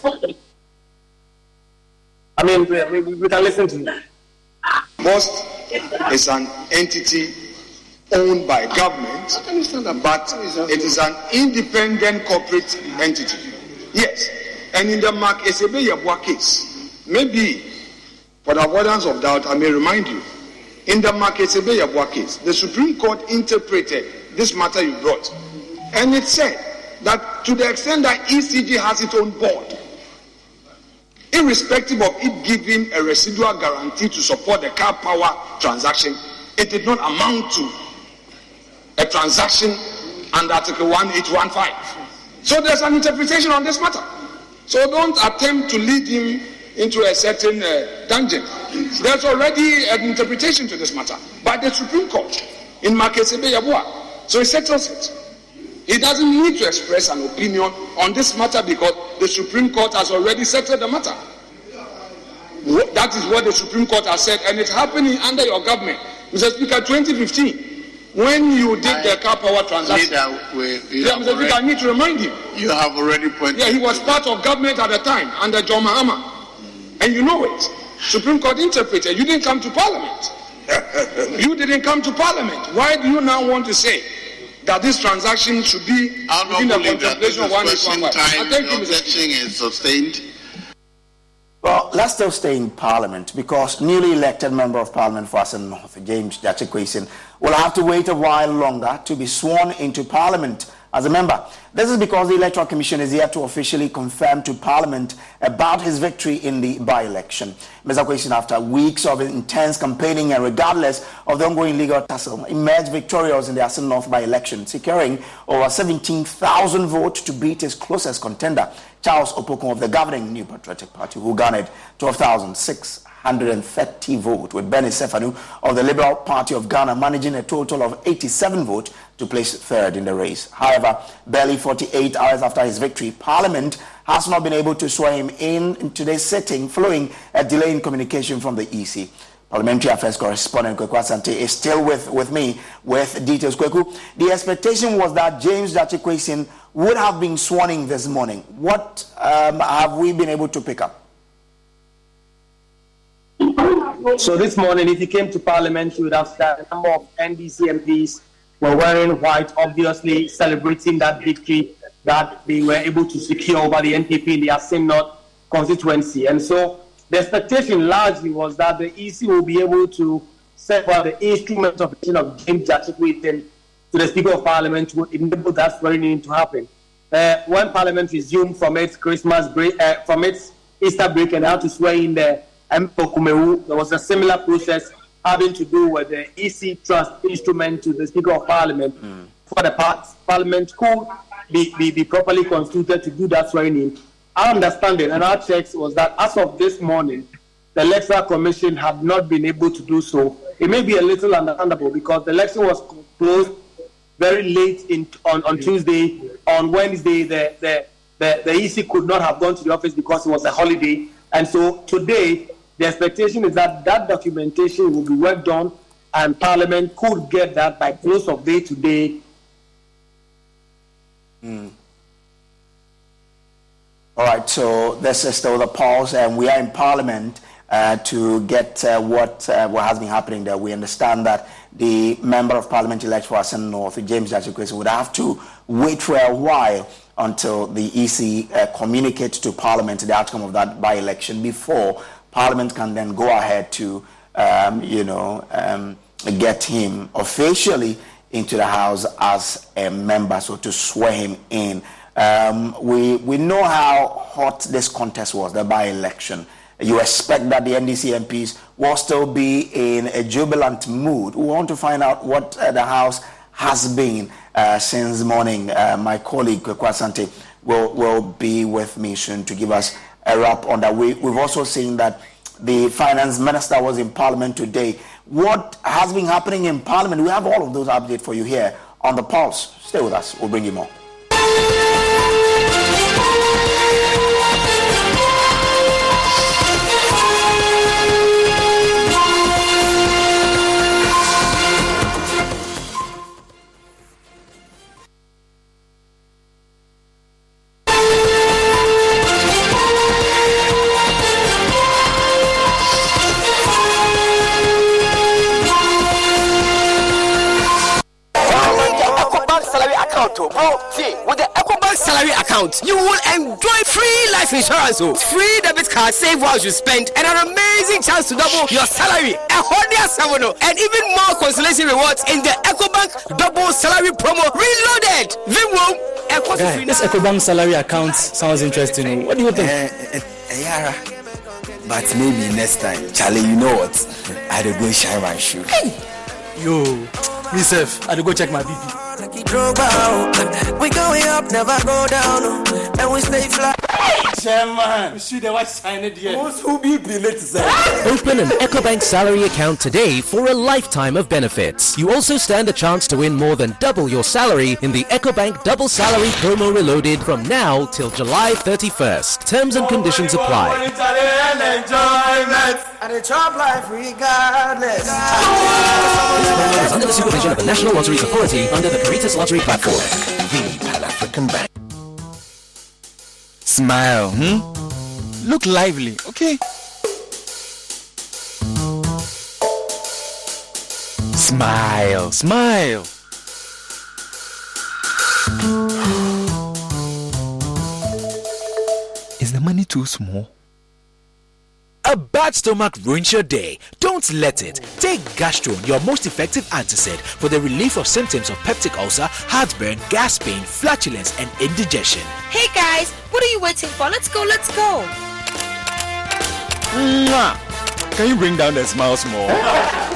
I mean, we can listen to you. BOST is an entity owned by government, but it is an independent corporate entity. Yes. And in the Mark Esebe Yabua case, maybe for the avoidance of doubt, I may remind you, in the Mark Esebe Yabua case, the Supreme Court interpreted this matter you brought, and it said that to the extent that ECG has its own board, irrespective of it giving a residual guarantee to support the car power transaction, it did not amount to a transaction under Article 1815. So there's an interpretation on this matter. So don't attempt to lead him into a certain tangent. There's already an interpretation to this matter by the Supreme Court in Makesebe Yabua. So he settles it. He doesn't need to express an opinion on this matter because the Supreme Court has already settled the matter. That is what the Supreme Court has said, and it's happening under your government. Mr. Speaker, 2015, when you did the car power transaction, Mr. Speaker, I need to remind you. You have already pointed. Yeah, he was part of government at the time under John Mahama, and you know it. Supreme Court interpreted. You didn't come to Parliament. You didn't come to Parliament. Why do you now want to say that this transaction should be within the contemplation of 1815? Thank you, Mr. Speaker. Is sustained. Well, let's still stay in Parliament because newly elected Member of Parliament for Assin North, Gyakye Quayson, will have to wait a while longer to be sworn into Parliament as a member. This is because the Electoral Commission is yet to officially confirm to Parliament about his victory in the by-election. Mr. Quayson, after weeks of intense campaigning and regardless of the ongoing legal tussle, emerged victorious in the Assin North by-election, securing over 17,000 votes to beat his closest contender, Charles Opokun of the governing New Patriotic Party, who garnered 12,630 votes, with Benny Sefanu of the Liberal Party of Ghana managing a total of 87 votes to place third in the race. However, barely 48 hours after his victory, Parliament has not been able to swear him in today's sitting following a delay in communication from the EC. Parliamentary Affairs Correspondent Gyakye Quayson is still with me with details. Kweku, the expectation was that Gyakye Quayson would have been sworn in this morning. What have we been able to pick up? So this morning, if you came to Parliament, you would have seen a number of NDC MPs were wearing white, obviously celebrating that victory that they were able to secure over the NPP in the Assin North constituency. And so the expectation largely was that the EC will be able to set for the instrument of Gyakye Quayson to the Speaker of Parliament would enable that swearing-in to happen. When Parliament resumed from its Christmas break, from its Easter break, and had to swear in the Mpokumewu, there was a similar process having to do with the EC trust instrument to the Speaker of Parliament for the Parliament could be properly constituted to do that swearing-in. Our understanding and our checks was that as of this morning, the Electoral Commission had not been able to do so. It may be a little understandable because the election was closed very late on Tuesday. On Wednesday, the EC could not have gone to the office because it was a holiday. And so today, the expectation is that that documentation will be worked on and Parliament could get that by close of day today. All right, so this is still the pause, and we are in Parliament to get what has been happening there. We understand that the Member of Parliament elect for Assin North, James Gyakye Quayson, would have to wait for a while until the EC communicates to Parliament the outcome of that by-election before Parliament can then go ahead to, get him officially into the House as a member, so to swear him in. We know how hot this contest was, the by-election. You expect that the NDC MPs will still be in a jubilant mood. We want to find out what the House has been since morning. My colleague, Kwasante, will be with me soon to give us a wrap on that. We've also seen that the Finance Minister was in Parliament today. What has been happening in Parliament? We have all of those updates for you here on The Pulse. Stay with us. We'll bring you more. With the EcoBank salary account, you will enjoy free life insurance, free debit card, save while you spend, and an amazing chance to double your salary, and even more consolation rewards in the EcoBank double salary promo reloaded. This EcoBank salary account sounds interesting. What do you think? Yara, but maybe next time, Charlie. You know what? I'd go shine my shoe. Yo, myself, I'd go check my BP. We going up, never go down, and we stay fly. Chairman, see the white sign it here. Open an EcoBank salary account today for a lifetime of benefits. You also stand a chance to win more than double your salary in the EcoBank Double Salary Promo Reloaded from now till July 31st. Terms and conditions apply. And top life regardless. This program is under the supervision of the National Lotteries Authority under the Caritas Lottery Platform. The Pan-African Bank. Smile, Look lively, okay? Smile, smile. Is the money too small? A bad stomach ruins your day. Don't let it. Take Gastron, your most effective antacid for the relief of symptoms of peptic ulcer, heartburn, gas pain, flatulence, and indigestion. Hey guys, what are you waiting for? Let's go. Mwah. Can you bring down the smiles more?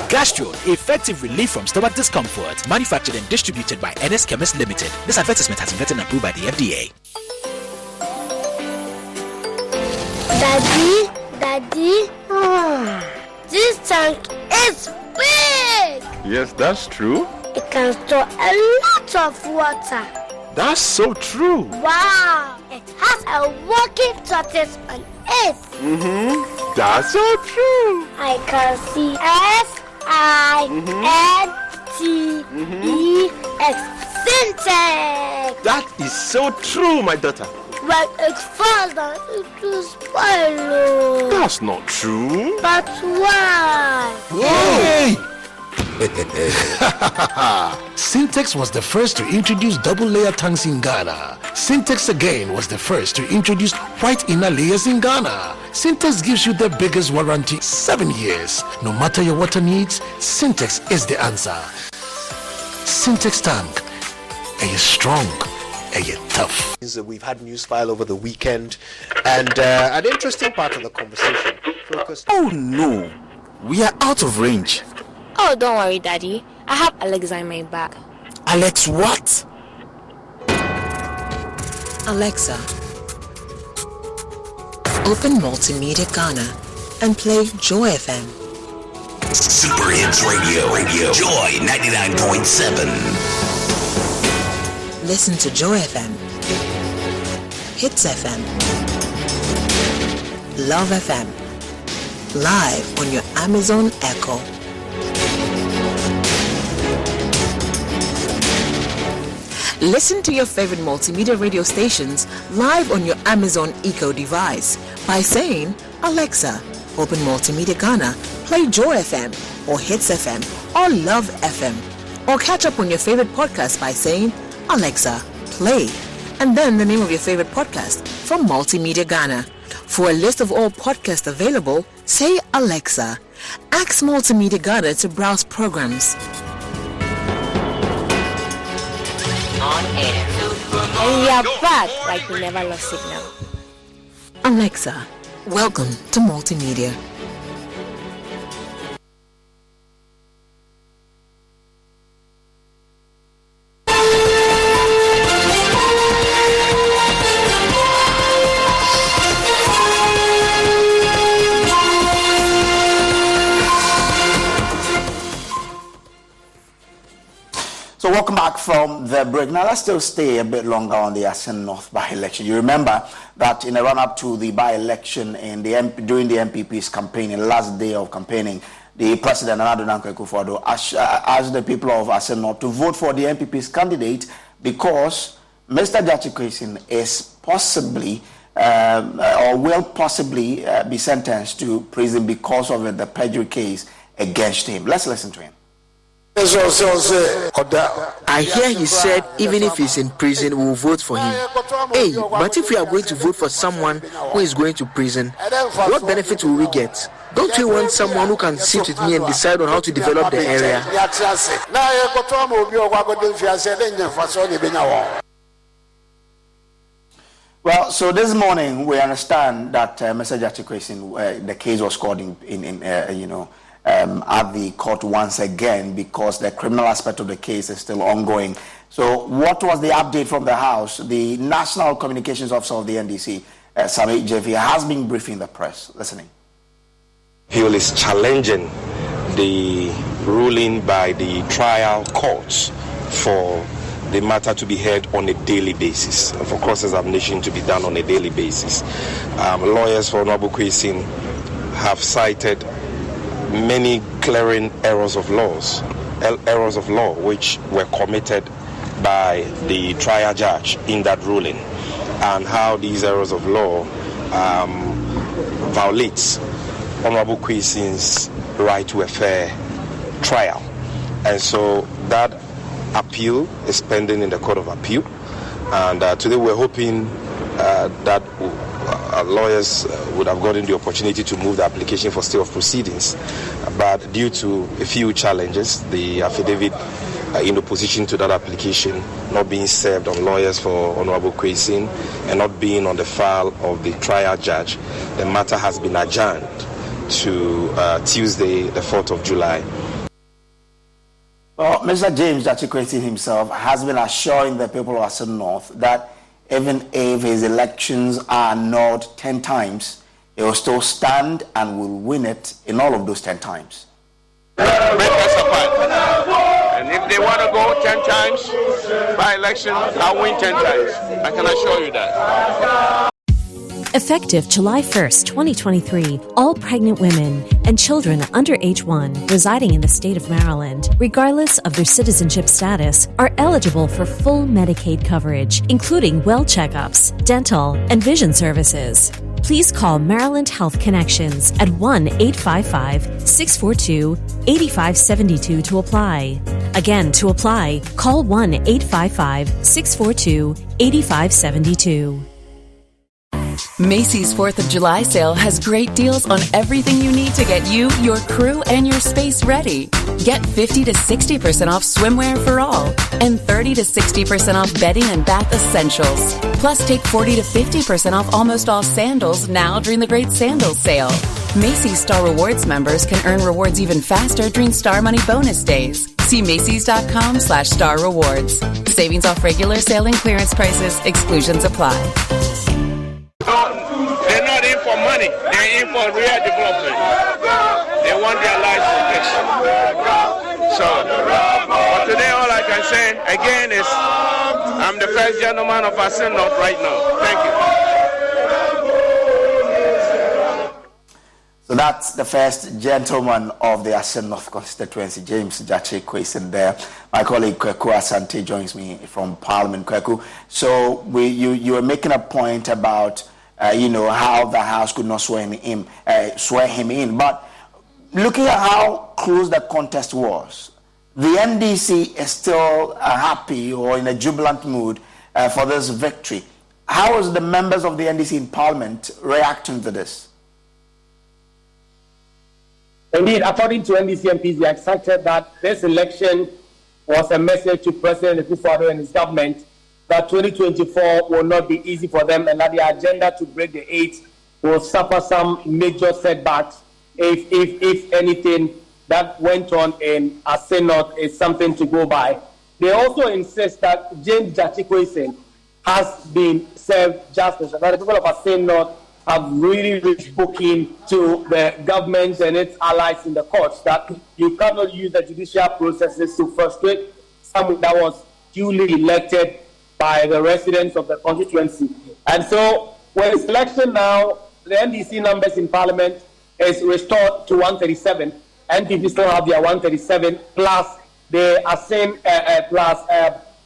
Gastron, effective relief from stomach discomfort. Manufactured and distributed by NS Chemist Limited. This advertisement has been vetted and approved by the FDA. Daddy, this tank is big. Yes, that's true. It can store a lot of water. That's so true. Wow, it has a working tortoise on it. That's so true. I can see SINTEX. Syntax. That is so true, my daughter. When it falls down, it will spoil. That's not true. But why? Hey! Syntex was the first to introduce double-layer tanks in Ghana. Syntex again was the first to introduce white inner layers in Ghana. Syntex gives you the biggest warranty, 7 years. No matter your water needs, Syntex is the answer. Syntax tank. Are you strong? Are you tough? We've had news file over the weekend, and an interesting part of the conversation focused. Oh no, we are out of range. Oh, don't worry, Daddy. I have Alexa in my bag. Alex, what? Alexa, open Multimedia Ghana and play Joy FM. Super Hits Radio, Joy 99.7. Listen to Joy FM, Hits FM, Love FM, live on your Amazon Echo. Listen to your favorite multimedia radio stations live on your Amazon Echo device by saying, Alexa, open Multimedia Ghana, play Joy FM or Hits FM or Love FM. Or catch up on your favorite podcast by saying, Alexa, play, and then the name of your favorite podcast from Multimedia Ghana. For a list of all podcasts available, say Alexa. Ask Multimedia Ghana to browse programs. On air. And we are back like we never lost signal. Alexa, welcome to Multimedia. So welcome back from the break. Now let's still stay a bit longer on the Assin North by-election. You remember that in the run-up to the by-election and during the MPP's campaign, in the last day of campaigning, the President Gyakye Quayson asked the people of Assin North to vote for the MPP's candidate because Mr. Gyakye Quayson is possibly or will possibly be sentenced to prison because of the perjury case against him. Let's listen to him. I hear he said even if he's in prison, we'll vote for him. Hey, but if we are going to vote for someone who is going to prison, what benefit will we get? Don't we want someone who can sit with me and decide on how to develop the area? Well, so this morning we understand that Mr. Gyakye Quayson, the case was called at the court once again because the criminal aspect of the case is still ongoing. So what was the update from the House? The National Communications Officer of the NDC, Sami Jefi, has been briefing the press. Listening. He is challenging the ruling by the trial courts for the matter to be heard on a daily basis, and for cross-examination to be done on a daily basis. Lawyers for Honorable Quayson have cited many glaring errors of law which were committed by the trial judge in that ruling, and how these errors of law violates Honorable Quayson's right to a fair trial. And so that appeal is pending in the Court of Appeal, and today we're hoping that lawyers would have gotten the opportunity to move the application for stay of proceedings, but due to a few challenges, the affidavit in opposition to that application not being served on lawyers for Honorable Quayson and not being on the file of the trial judge, the matter has been adjourned to Tuesday, the 4th of July. Well, Mr. James Gyakye Quayson himself has been assuring the people of Assin North that even if his elections are annulled 10 times, he will still stand and will win it in all of those 10 times. And if they want to go 10 times by election, I'll win 10 times. I can assure you that. Effective July 1st, 2023, all pregnant women and children under age 1 residing in the state of Maryland, regardless of their citizenship status, are eligible for full Medicaid coverage, including well checkups, dental, and vision services. Please call Maryland Health Connections at 1-855-642-8572 to apply. Again, to apply, call 1-855-642-8572. Macy's 4th of July sale has great deals on everything you need to get you, your crew, and your space ready. Get 50 to 60% off swimwear for all and 30 to 60% off bedding and bath essentials. Plus, take 40 to 50% off almost all sandals now during the Great Sandals Sale. Macy's Star Rewards members can earn rewards even faster during Star Money bonus days. See Macys.com/Star Rewards. Savings off regular sale and clearance prices. Exclusions apply. They're not in for money. They're in for real development. They want their lives to fix. So, but today all I can say again is I'm the first gentleman of Assin right now. Thank you. So that's the first gentleman of the Assin North constituency, James Gyakye Quayson there. My colleague Kweku Asante joins me from Parliament. Kweku, so you were making a point about how the House could not swear him in. But looking at how close the contest was, the NDC is still happy or in a jubilant mood for this victory. How is the members of the NDC in Parliament reacting to this? Indeed, according to NDC MPs, they accepted that this election was a message to President Akufo-Addo and his government that 2024 will not be easy for them and that the agenda to break the 8 will suffer some major setbacks if anything that went on in Assin North is something to go by. They also insist that James Gyakye Quayson has been served justice, and that the people of Assin North have really spoken to the government and its allies in the courts that you cannot use the judicial processes to frustrate someone that was duly elected by the residents of the constituency. And so, with this election now, the NDC numbers in Parliament is restored to 137. NPP still have their 137 plus the Assin plus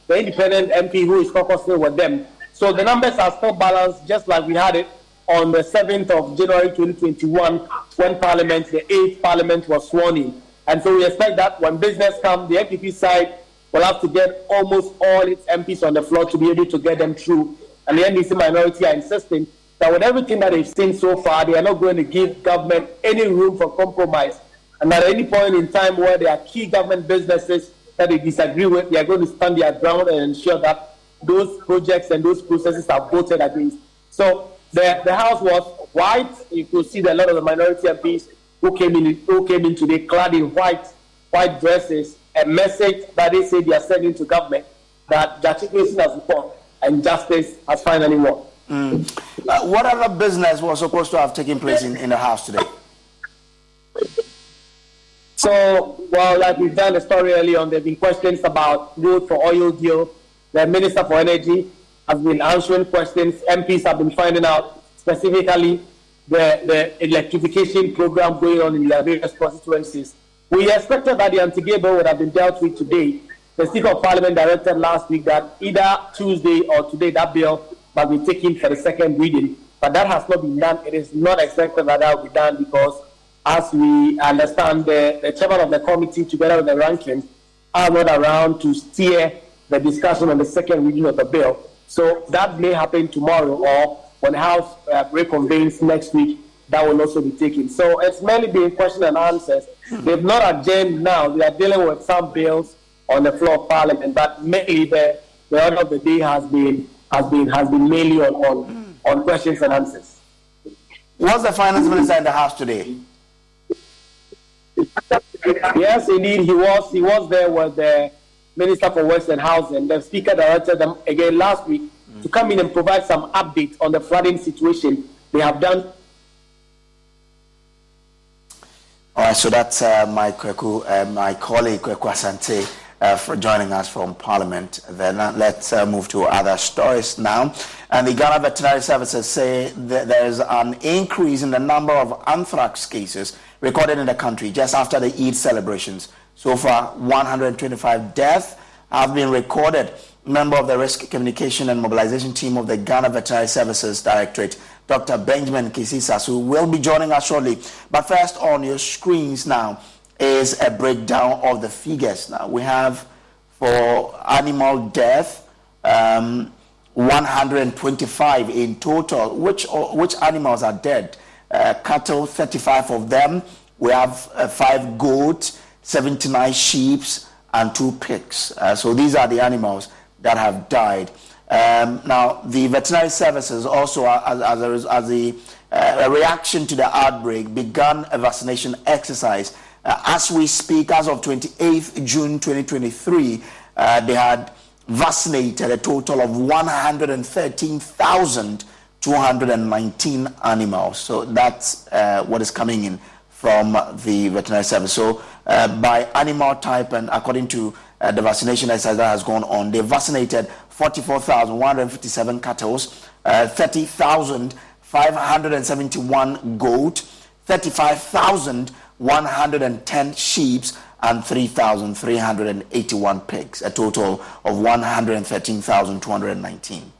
the independent MP who is caucusing with them. So the numbers are still balanced, just like we had it on the 7th of January 2021 when Parliament, the 8th Parliament was sworn in. And so we expect that when business comes, the NPP side will have to get almost all its MPs on the floor to be able to get them through. And the NDC minority are insisting that with everything that they've seen so far, they are not going to give government any room for compromise. And at any point in time where there are key government businesses that they disagree with, they are going to stand their ground and ensure that those projects and those processes are voted against. So the House was white. You could see that a lot of the minority MPs who came in today clad in white dresses, a message that they say they are sending to government that Gyakye Quayson has won and justice has finally won. What other business was supposed to have taken place in the House today? So, well, like we've done the story earlier on, there have been questions about road for oil deal. The Minister for Energy has been answering questions. MPs have been finding out specifically the electrification program going on in their various constituencies. We expected that the anti-gay bill would have been dealt with today. The Speaker of Parliament directed last week that either Tuesday or today that bill might be taken for the second reading. But that has not been done. It is not expected that that will be done because, as we understand, the chairman of the committee, together with the rankings, are not around to steer the discussion on the second reading of the bill. So that may happen tomorrow, or when the House reconvenes next week, that will also be taken. So it's mainly been question and answers. They've not adjourned now. They are dealing with some bills on the floor of Parliament, but mainly the order of the day has been mainly on questions and answers. Was the finance minister in the House today? Yes, indeed, he was there with the Minister for Western Housing. The Speaker directed them again last week to come in and provide some update on the flooding situation. They have done. All right, so that's my colleague Kweku Asante for joining us from Parliament. Then let's move to other stories now. And the Ghana Veterinary Services say that there is an increase in the number of anthrax cases recorded in the country just after the Eid celebrations. So far, 125 deaths have been recorded. Member of the Risk Communication and Mobilization Team of the Ghana Veterinary Services Directorate, Dr. Benjamin Kisisas, who will be joining us shortly. But first, on your screens now is a breakdown of the figures. Now, we have for animal death, 125 in total. Which animals are dead? Cattle, 35 of them. We have 5 goats, 79 sheep, and 2 pigs. So these are the animals that have died. Now, the veterinary services also, as a reaction to the outbreak, began a vaccination exercise. As we speak, as of 28th June 2023, they had vaccinated a total of 113,219 animals. So that's what is coming in from the veterinary service. So by animal type and according to the vaccination exercise that has gone on, they vaccinated 44,157 cattle, 30,571 goat, 35,110 sheep, and 3,381 pigs, a total of 113,219.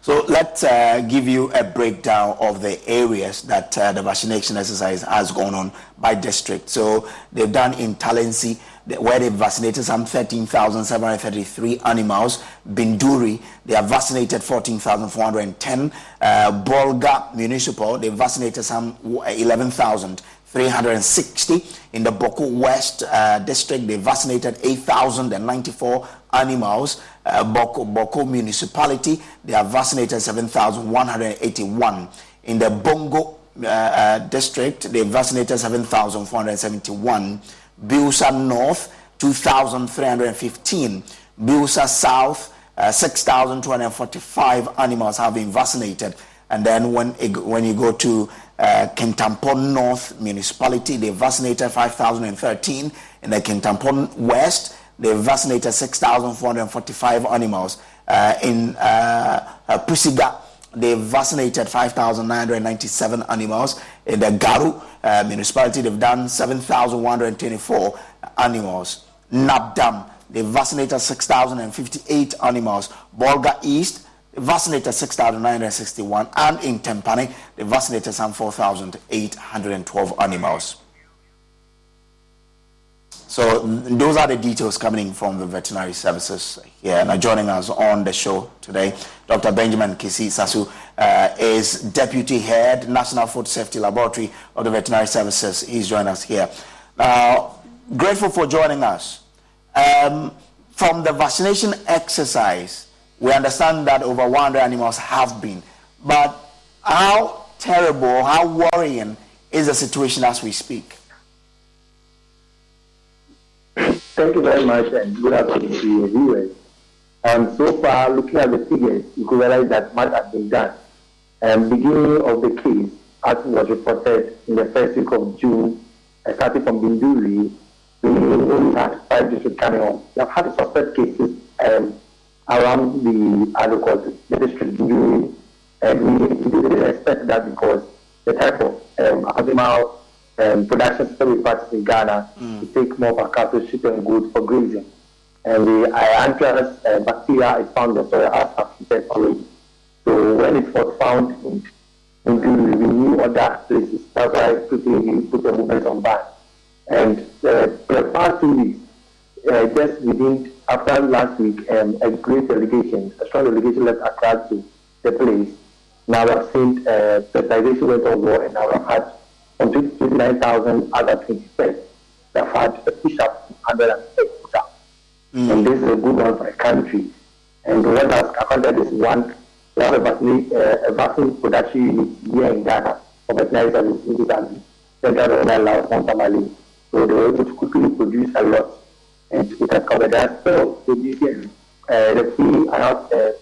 So let's give you a breakdown of the areas that the vaccination exercise has gone on by district. So they've done in Talensi, where they vaccinated some 13,733 animals. Binduri, they have vaccinated 14,410. Bolga Municipal, they vaccinated some 11,360. In the Boko West district, they vaccinated 8,094 animals. Boko Municipality, they have vaccinated 7,181. In the Bongo district, they vaccinated 7,471. Biusa North, 2,315. Biusa South, 6,245 animals have been vaccinated. And then when you go to Kintampon North Municipality, they vaccinated 5,013. In the Kintampon West, they vaccinated 6,445 animals. In Pusiga, they vaccinated 5,997 animals. In the Garu municipality, they've done 7,124 animals. Nabdam, they vaccinated 6,058 animals. Bolga East, they vaccinated 6,961. And in Tempane, they vaccinated some 4,812 animals. So those are the details coming in from the veterinary services here. Now joining us on the show today, Dr. Benjamin Kisi Sasu is Deputy Head, National Food Safety Laboratory of the Veterinary Services. He's joining us here. Grateful for joining us. From the vaccination exercise, we understand that over 100 animals have been. But how terrible, how worrying is the situation as we speak? Thank you very much, and good afternoon to your viewers. So far, looking at the figures, you could realize that much has been done. Beginning of the case, as was reported in the first week of June, starting from Binduri, we only had 5 districts coming on. We have had suspect cases around the agriculture, the district Binduri, and we didn't expect that because the type of animal production system we practice in Ghana to take more of our cattle, sheep, and goods for grazing. And the anthrax bacteria is found in the soil as affected already. So when it was found in Binduri, we knew other places. That's why we put the movement on ban. And for the past 2 weeks, just within, after last week, a great delegation, a strong delegation left Accra to the place. Now we have seen fertilization went on war, and now we have had from 29,000 other 26 that have had a push-up to 106,000. And this is a good one for the country. And what has accounted is one, we have a vaccine production unit here in Ghana for veterinary services, which is at Central Government. So they were able to quickly produce a lot. And it has covered that. So producing the free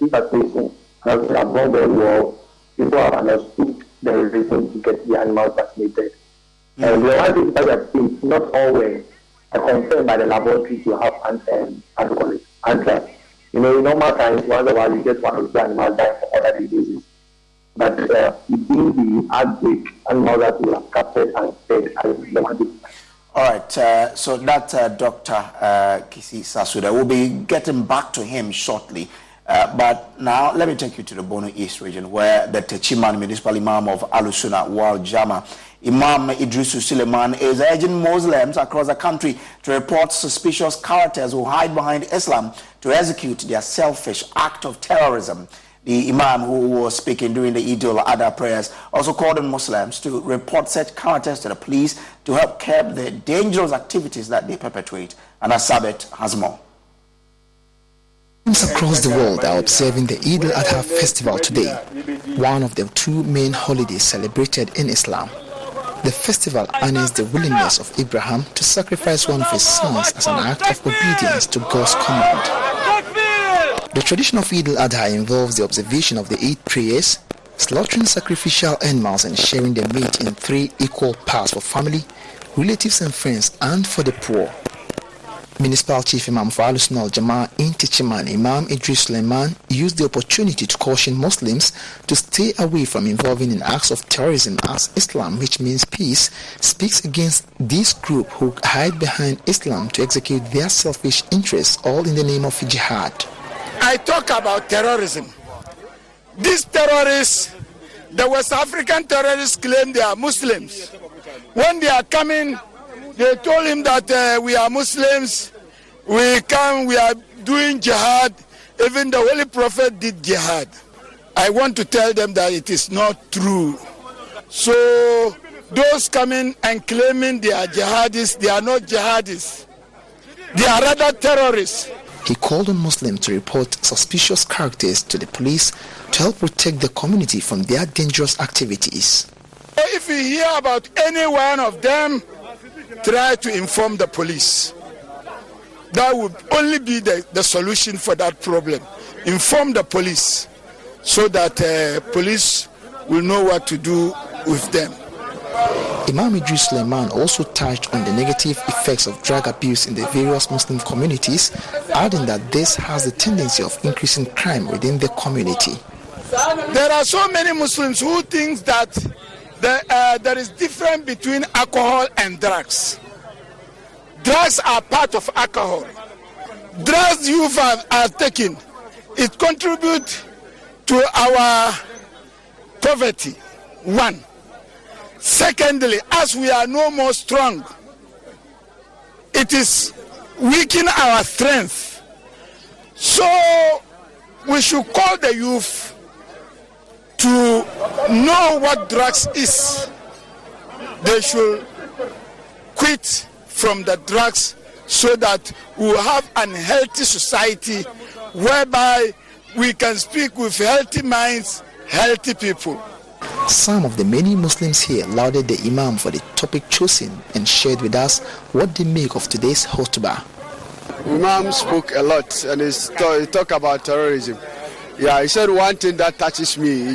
vaccination has gone very well. People have understood the reason to get the animals vaccinated. And the one thing that we have seen, not always confirmed by the laboratory to have anthrax. In normal times, once in a while you get one or two animals die from other diseases. But within the outbreak, animals that we have captured and fed are the one. All right, so that's Dr. Kisi Sasuda. We'll be getting back to him shortly. But now let me take you to the Bono East region, where the Techiman Municipal Imam of Alusuna, Wal Jama, Imam Idrisu Suleiman, is urging Muslims across the country to report suspicious characters who hide behind Islam to execute their selfish act of terrorism. The Imam who was speaking during the Eid al-Adha prayers also called on Muslims to report such characters to the police to help curb the dangerous activities that they perpetrate. And Sabet has more. Muslims across the world are observing the Eid al-Adha festival today, one of the two main holidays celebrated in Islam. The festival honors the willingness of Abraham to sacrifice one of his sons as an act of obedience to God's command. The tradition of Eid al-Adha involves the observation of the 8 prayers, slaughtering sacrificial animals and sharing the meat in 3 equal parts for family, relatives and friends, and for the poor. Municipal Chief Imam for Al-Sunnah al-Jama'ah in Techiman, Imam Idris Suleiman, used the opportunity to caution Muslims to stay away from involving in acts of terrorism, as Islam, which means peace, speaks against this group who hide behind Islam to execute their selfish interests, all in the name of jihad. I talk about terrorism. These terrorists, the West African terrorists, claim they are Muslims. When they are coming, they told him that we are Muslims, we are doing jihad. Even the Holy Prophet did jihad. I want to tell them that it is not true. So those coming and claiming they are jihadists, they are not jihadists. They are rather terrorists. He called on Muslims to report suspicious characters to the police to help protect the community from their dangerous activities. If you hear about any one of them, try to inform the police. That would only be the solution for that problem. Inform the police so that police will know what to do with them. Imam Idris Suleiman also touched on the negative effects of drug abuse in the various Muslim communities, adding that this has the tendency of increasing crime within the community. There are so many Muslims who think that there is difference between alcohol and drugs. Drugs are part of alcohol. Drugs you are taking, it contributes to our poverty. One. Secondly, as we are no more strong, it is weakening our strength. So we should call the youth to know what drugs is. They should quit from the drugs so that we will have an healthy society whereby we can speak with healthy minds, healthy people. Some of the many Muslims here lauded the Imam for the topic chosen and shared with us what they make of today's khutbah. Imam spoke a lot and he talked about terrorism. Yeah, he said one thing that touches me.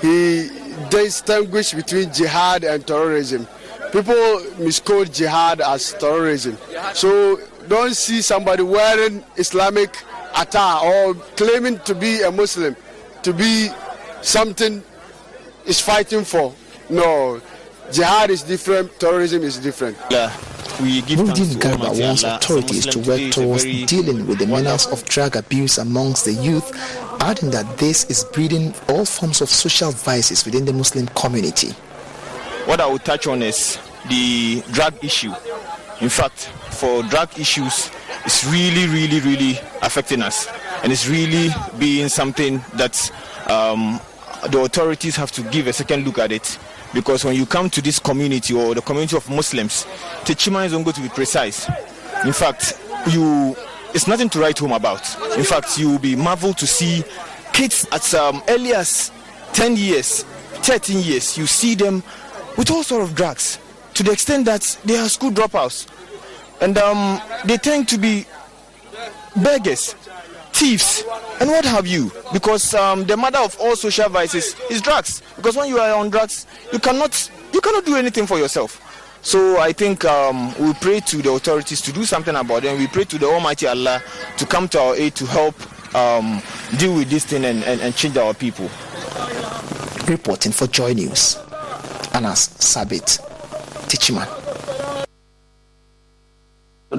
He distinguished between jihad and terrorism. People misquote jihad as terrorism. So don't see somebody wearing Islamic attire or claiming to be a Muslim to be something is fighting for. No, jihad is different, terrorism is different. Muhyiddin Garba wants authorities to work towards dealing with the menace of drug abuse amongst the youth, adding that this is breeding all forms of social vices within the Muslim community. What I will touch on is the drug issue. In fact, for drug issues, it's really affecting us, and it's really being something that the authorities have to give a second look at it, because when you come to this community or the community of Muslims, Techiman is not going to be precise. In fact, it's nothing to write home about. In fact, you will be marveled to see kids at early as 10 years, 13 years, you see them with all sorts of drugs, to the extent that they are school dropouts. And they tend to be beggars, thieves, and what have you, because the mother of all social vices is drugs. Because when you are on drugs, you cannot do anything for yourself. So I think we pray to the authorities to do something about it, and we pray to the Almighty Allah to come to our aid to help deal with this thing and change our people. Reporting for Joy News, Anas Sabit, Techiman.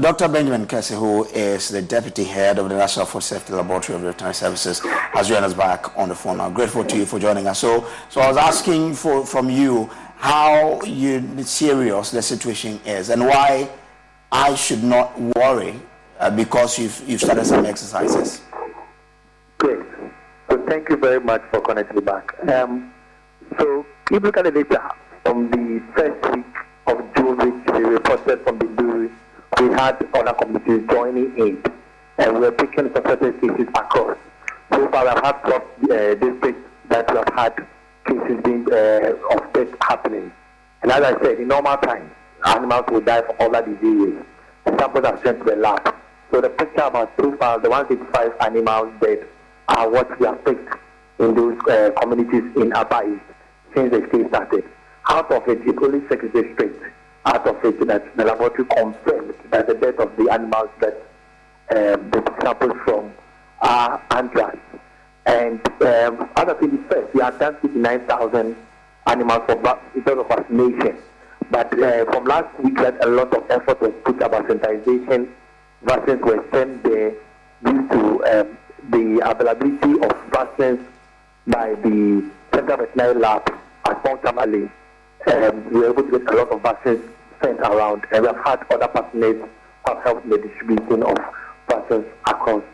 Dr. Benjamin Kese, who is the Deputy Head of the National Food Safety Laboratory of the Veterinary Services, has joined us back on the phone. I'm grateful to you for joining us. So I was asking from you how serious the situation is and why I should not worry because you've started some exercises. Great. So thank you very much for connecting me back. So, if you look at the data from the first week of June, which we reported from the bureau, we had other communities joining in, and we're picking suspected cases across. So far, we have had 12 districts that we have had cases being of death happening. And as I said, in normal times, animals will die from other diseases. And samples are sent to the lab. So the picture about so far, the 165 animals dead are what we have picked in those communities in Upper East since the state started. Out of it, it's only 6 districts out of it that the laboratory confirmed that the death of the animals that the samples from are anthrax. And as of the first, we have done 59,000 animals in terms of vaccination. But from last week, that a lot of effort was put about sensitization. Vaccines were sent there due to the availability of vaccines by the Central Veterinary Lab at Mount Tamale. We were able to get a lot of vaccines sent around, and we have had other partners who have helped in the distribution of vaccines across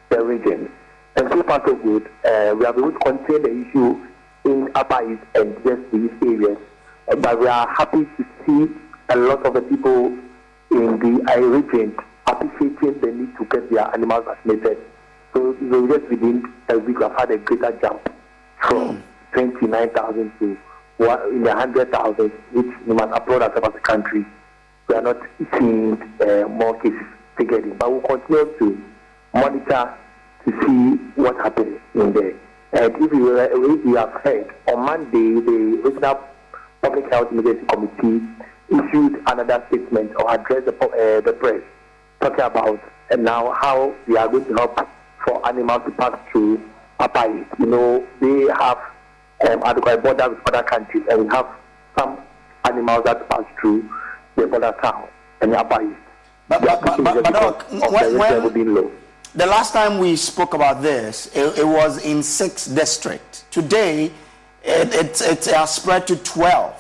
the region. And so far so good. We have been able to contain the issue in Upper East and just these areas. But we are happy to see a lot of the people in the region appreciating the need to get their animals vaccinated. So just within a week, we have had a greater jump from 29,000 to in the 100,000, which we must applaud ourselves as a country. We are not seeing more cases figuring, but we'll continue to monitor to see what happens in there. And if you have heard, on Monday, the Regional Public Health Emergency Committee issued another statement or addressed the press, talking about now how they are going to help for animals to pass through Upper East. You know, they have adequate border with other countries, and we have some animals that pass through the border town and the Upper East. But the last time we spoke about this, it was in 6 districts. Today, it has spread to 12.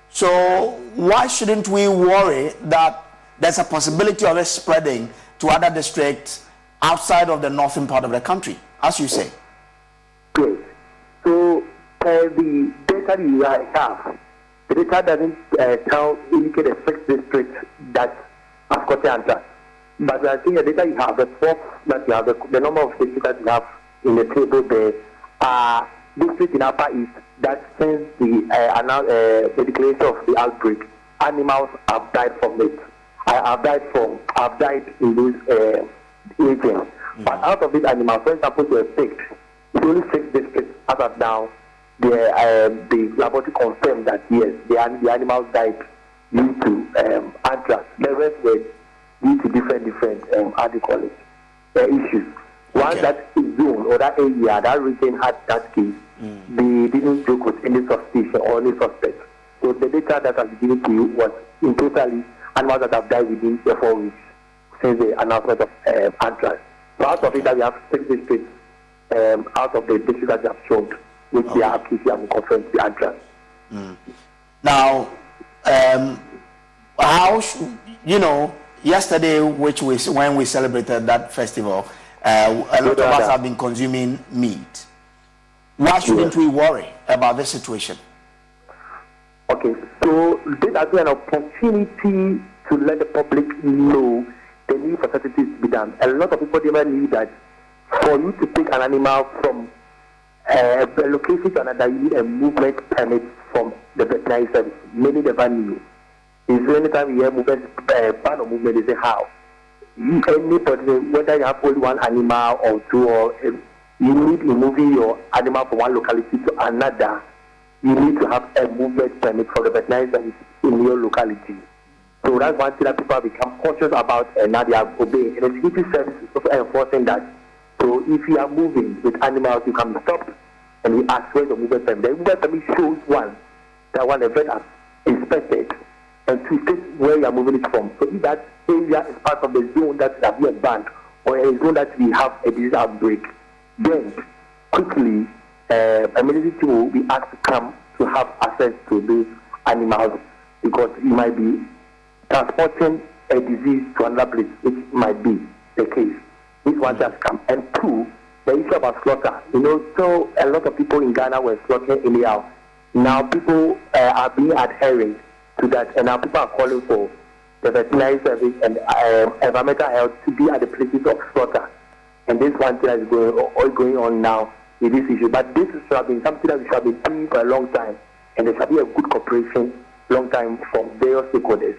So why shouldn't we worry that there's a possibility of it spreading to other districts outside of the northern part of the country, as you say? Great. So the data you have, the data doesn't indicate a 6 district that have got the answer. But I think the data you have, the 12 that you have, the number of districts that you have in the table there are districts in Upper East that since the declaration of the outbreak, animals have died from it. I've died in those regions. But out of these animals, for example, were picked, it's only 6 districts as of now. The laboratory confirmed that yes, the animals died due to anthrax. The rest were due to different issues. Once that zone or that area, that region had that case, they didn't joke with any suspicion or any suspect. So the data that has been given to you was in totally animals that have died within 4 weeks since the announcement of anthrax. So out of it, that we have 6 districts out of the districts that you have shown, which they are accused of confirmed the anthrax. Now, how yesterday, when we celebrated that festival, a lot of us have been consuming meat. Why shouldn't we worry about this situation? Okay, so this has been an opportunity to let the public know the need for certain things to be done. A lot of people never knew that for you to take an animal from a location to another, you need a movement permit from the veterinary service. Many never knew. Is any time you hear movement, ban of movement, they say how? Anybody, whether you have only one animal or 2, or you need to move your animal from one locality to another, you need to have a movement permit for the veterinary service in your locality. So that's one thing that people have become cautious about, and now they are obeying. And the security service is also enforcing that. So if you are moving with animals, you can stop and you ask where's the movement permit. The movement permit shows that the vet has inspected, and 2 states where you are moving it from. So if that area is part of the zone that has been banned, or a zone that we have a disease outbreak, then quickly a military will be asked to come to have access to these animals, because you might be transporting a disease to another place, which might be the case. This one has come. And 2, the issue about slaughter. So a lot of people in Ghana were slaughtering anyhow. Now people are being adhering to that, and now people are calling for the veterinary service and environmental health to be at the places of slaughter. And this one thing that is going on now with this issue. But this should have been something that we should have been doing for a long time, and there should be a good cooperation long time from various stakeholders.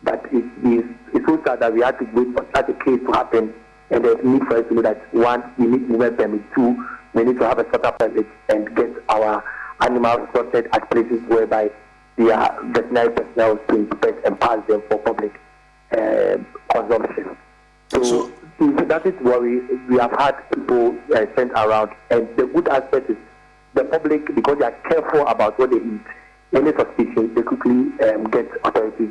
But it's so sad that we had to wait for such a case to happen, and there's need for us to know that one, we need movement permit, two, we need to have a slaughter permit and get our animals slaughtered at places whereby they are veterinary personnel to inspect and pass them for public consumption. So that is what we have had people sent around, and the good aspect is the public, because they are careful about what they eat. Any suspicion, they quickly get authorities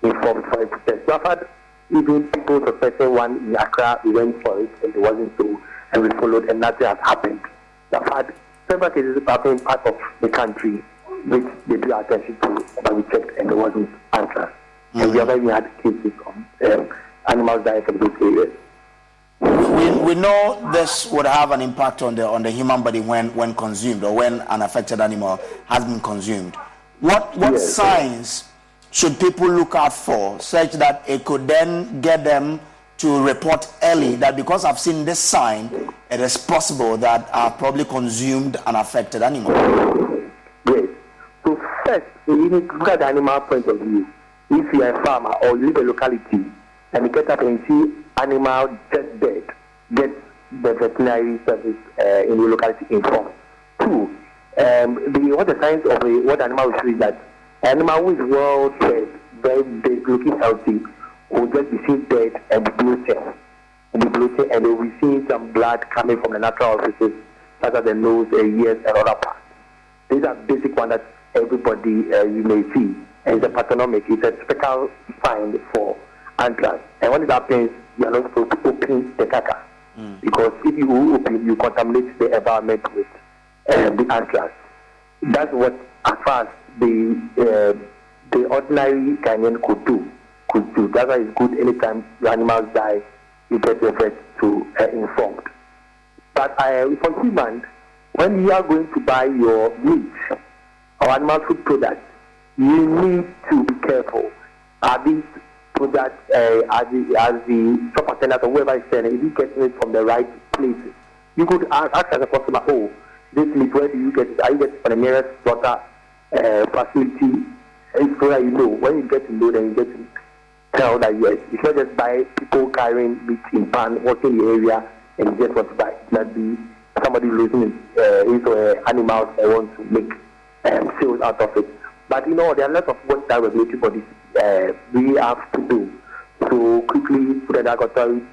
informed for a process. So I've had even people suspecting one in Accra, we went for it and it wasn't so, and we followed, and nothing has happened. So I've had several cases happening in part of the country which they drew attention to, but we checked and there wasn't answer. And we have even had cases of animals dying from those areas. We know this would have an impact on the human body when consumed, or when an affected animal has been consumed. What signs should people look out for, such that it could then get them to report early that because I've seen this sign, it is possible that I've probably consumed an affected animal? Great. So first, you need to look at the animal point of view. If you are a farmer or you live in a locality and you get up and see animal just dead, get the veterinary service in the locality informed. Two, what the signs of what animal will show is that animal who is well fed, very big, looking healthy, will just be seen dead and be bloating. And they will be seeing some blood coming from the natural orifices, such as the nose, ears, and other parts. These are basic ones that everybody you may see. And it's a pathognomic, it's a typical sign for anthrax. And when it happens, you are not supposed to open the caca. Because if you open, you contaminate the environment with the anthrax. That's what, as far as the ordinary Ghanaian could do. That's why it's good anytime the animals die, you get the vet to informed. But for humans, when you are going to buy your meat or animal food products, you need to be careful. Are these products, as the shop attendant or whoever is selling, if you get it from the right places? You could ask as a customer, this meat, where do you get it? Are you getting it from the nearest slaughter facility? So that you know. When you get to know, then you get to tell that yes. You should just buy people carrying meat in pan, walking the area, and you just want to buy. It might be somebody losing his animals and want to make sales out of it. But there are lots of what that regulatory bodies we have to do. So quickly, through the authority,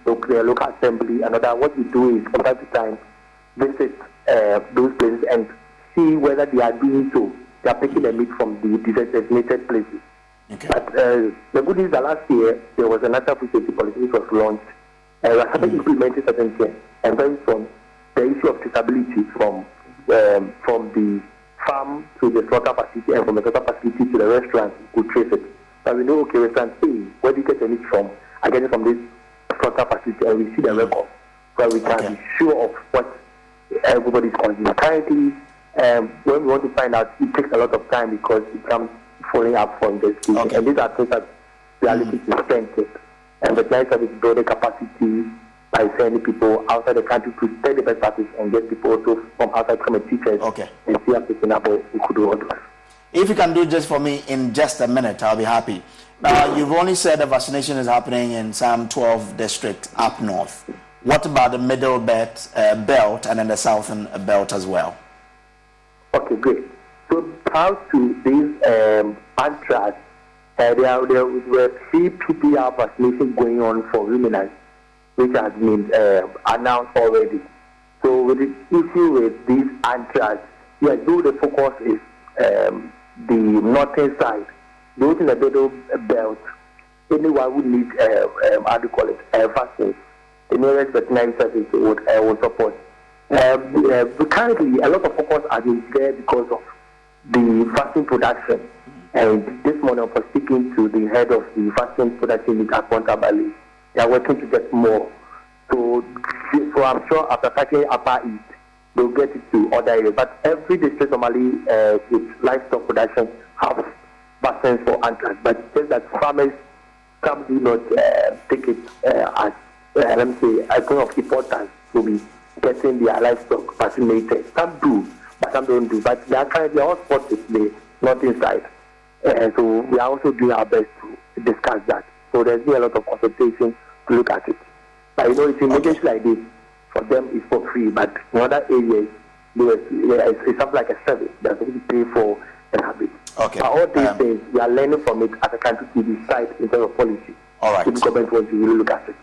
the local assembly, and other, what we do is from time to time visit those places and see whether they are doing so. They are taking the meat from the designated places. Okay. But the good news is that last year there was a national food safety policy which was launched. We started implementing certain things, and very soon the issue of traceability from the farm to the slaughter facility and from the slaughter facility to the restaurant, we could trace it. But we know, restaurant A, where do you get the meat from? I get it from this slaughter facility, and we see the record, where we can be sure of what everybody is consuming. Currently, when we want to find out, it takes a lot of time because it comes following up for investigation. Okay. And these are things that we are looking to strengthen. And the client service building capacity by sending people outside the country to study the best practice and get people also from outside from teachers and see how picking up what we could do otherwise. If you can do just for me in just a minute, I'll be happy. Now, you've only said the vaccination is happening in some 12 districts up north. What about the middle belt and then the southern belt as well? Okay, great. So prior to this anthrax, there were 3 PPR vaccinations going on for ruminants, which has been announced already. So with the issue with this anthrax, though the focus is the northern side, those in the middle belt, anyone who needs vaccines, the nearest veterinary service would support. Currently, a lot of focus has been there because of the vaccine production. And this morning, I was speaking to the head of the vaccine production unit at Pontabali. They are working to get more. So So I'm sure after tackling Upper East, they'll get it to other areas. But every district normally with livestock production have vaccines for anthrax. But just that farmers some do not take it as let me say a point of importance to be getting their livestock vaccinated. Some do, but some don't do. But they are currently all spots not inside. So we are also doing our best to discuss that. So there's been a lot of consultation to look at it. But it's emergency like this, for them it's for free, but in other areas it's something like a service that's going to pay for a habit. Okay. But all these things, we are learning from it as a country to decide in terms of policy. All right. The government wants to really look at it.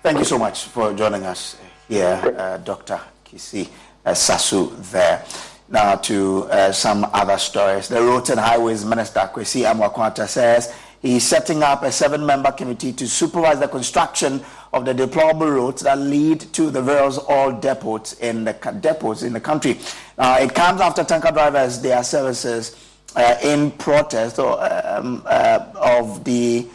Thank you so much for joining us here, Dr. Kisi Sasu there. Now to some other stories. The Roads and Highways Minister, Kwesi Amwakwata, says he's setting up a 7-member committee to supervise the construction of the deplorable roads that lead to the various oil depots in the country. It comes after tanker drivers, their services in protest of the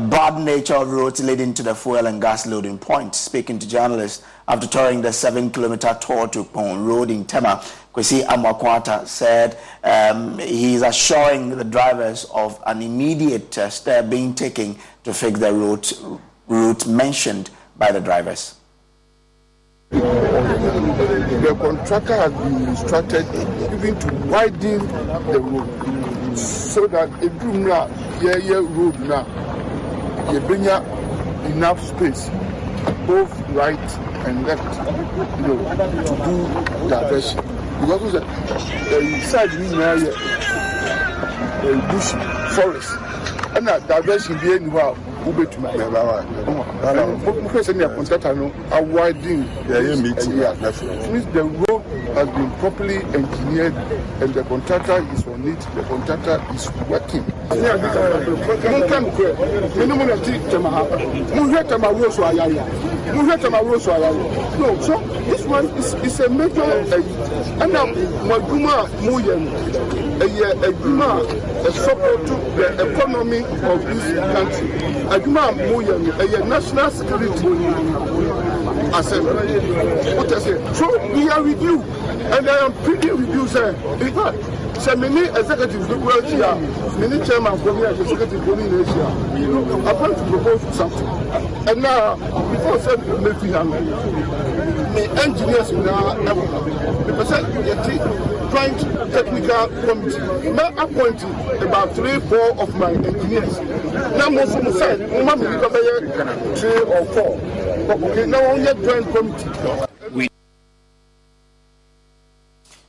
bad nature of roads leading to the fuel and gas loading point. Speaking to journalists after touring the 7-kilometer tour to Pong Road in Tema, Kwesi Amwakwata said he is assuring the drivers of an immediate step being taken to fix the route mentioned by the drivers. The contractor has been instructed even to widen the road so that if you road now, you bring enough space, both right and left, to do diversion. Because inside we bush forest, and that diversion be anywhere. Means the road has been properly engineered and the contractor is on it, the contractor is working. No, so this one is a major and a support to the economy of this country. A national security assembly. So we are with you, and I am pleading with you, sir. In fact, so many executives look here, many chairman of the executive body in Asia are going to propose something. And now, before saying making the engineers now the percent joint technical committee. Now appointing about 3-4 of my engineers. Now most of them said, 3 or 4. Okay, now only joint committee.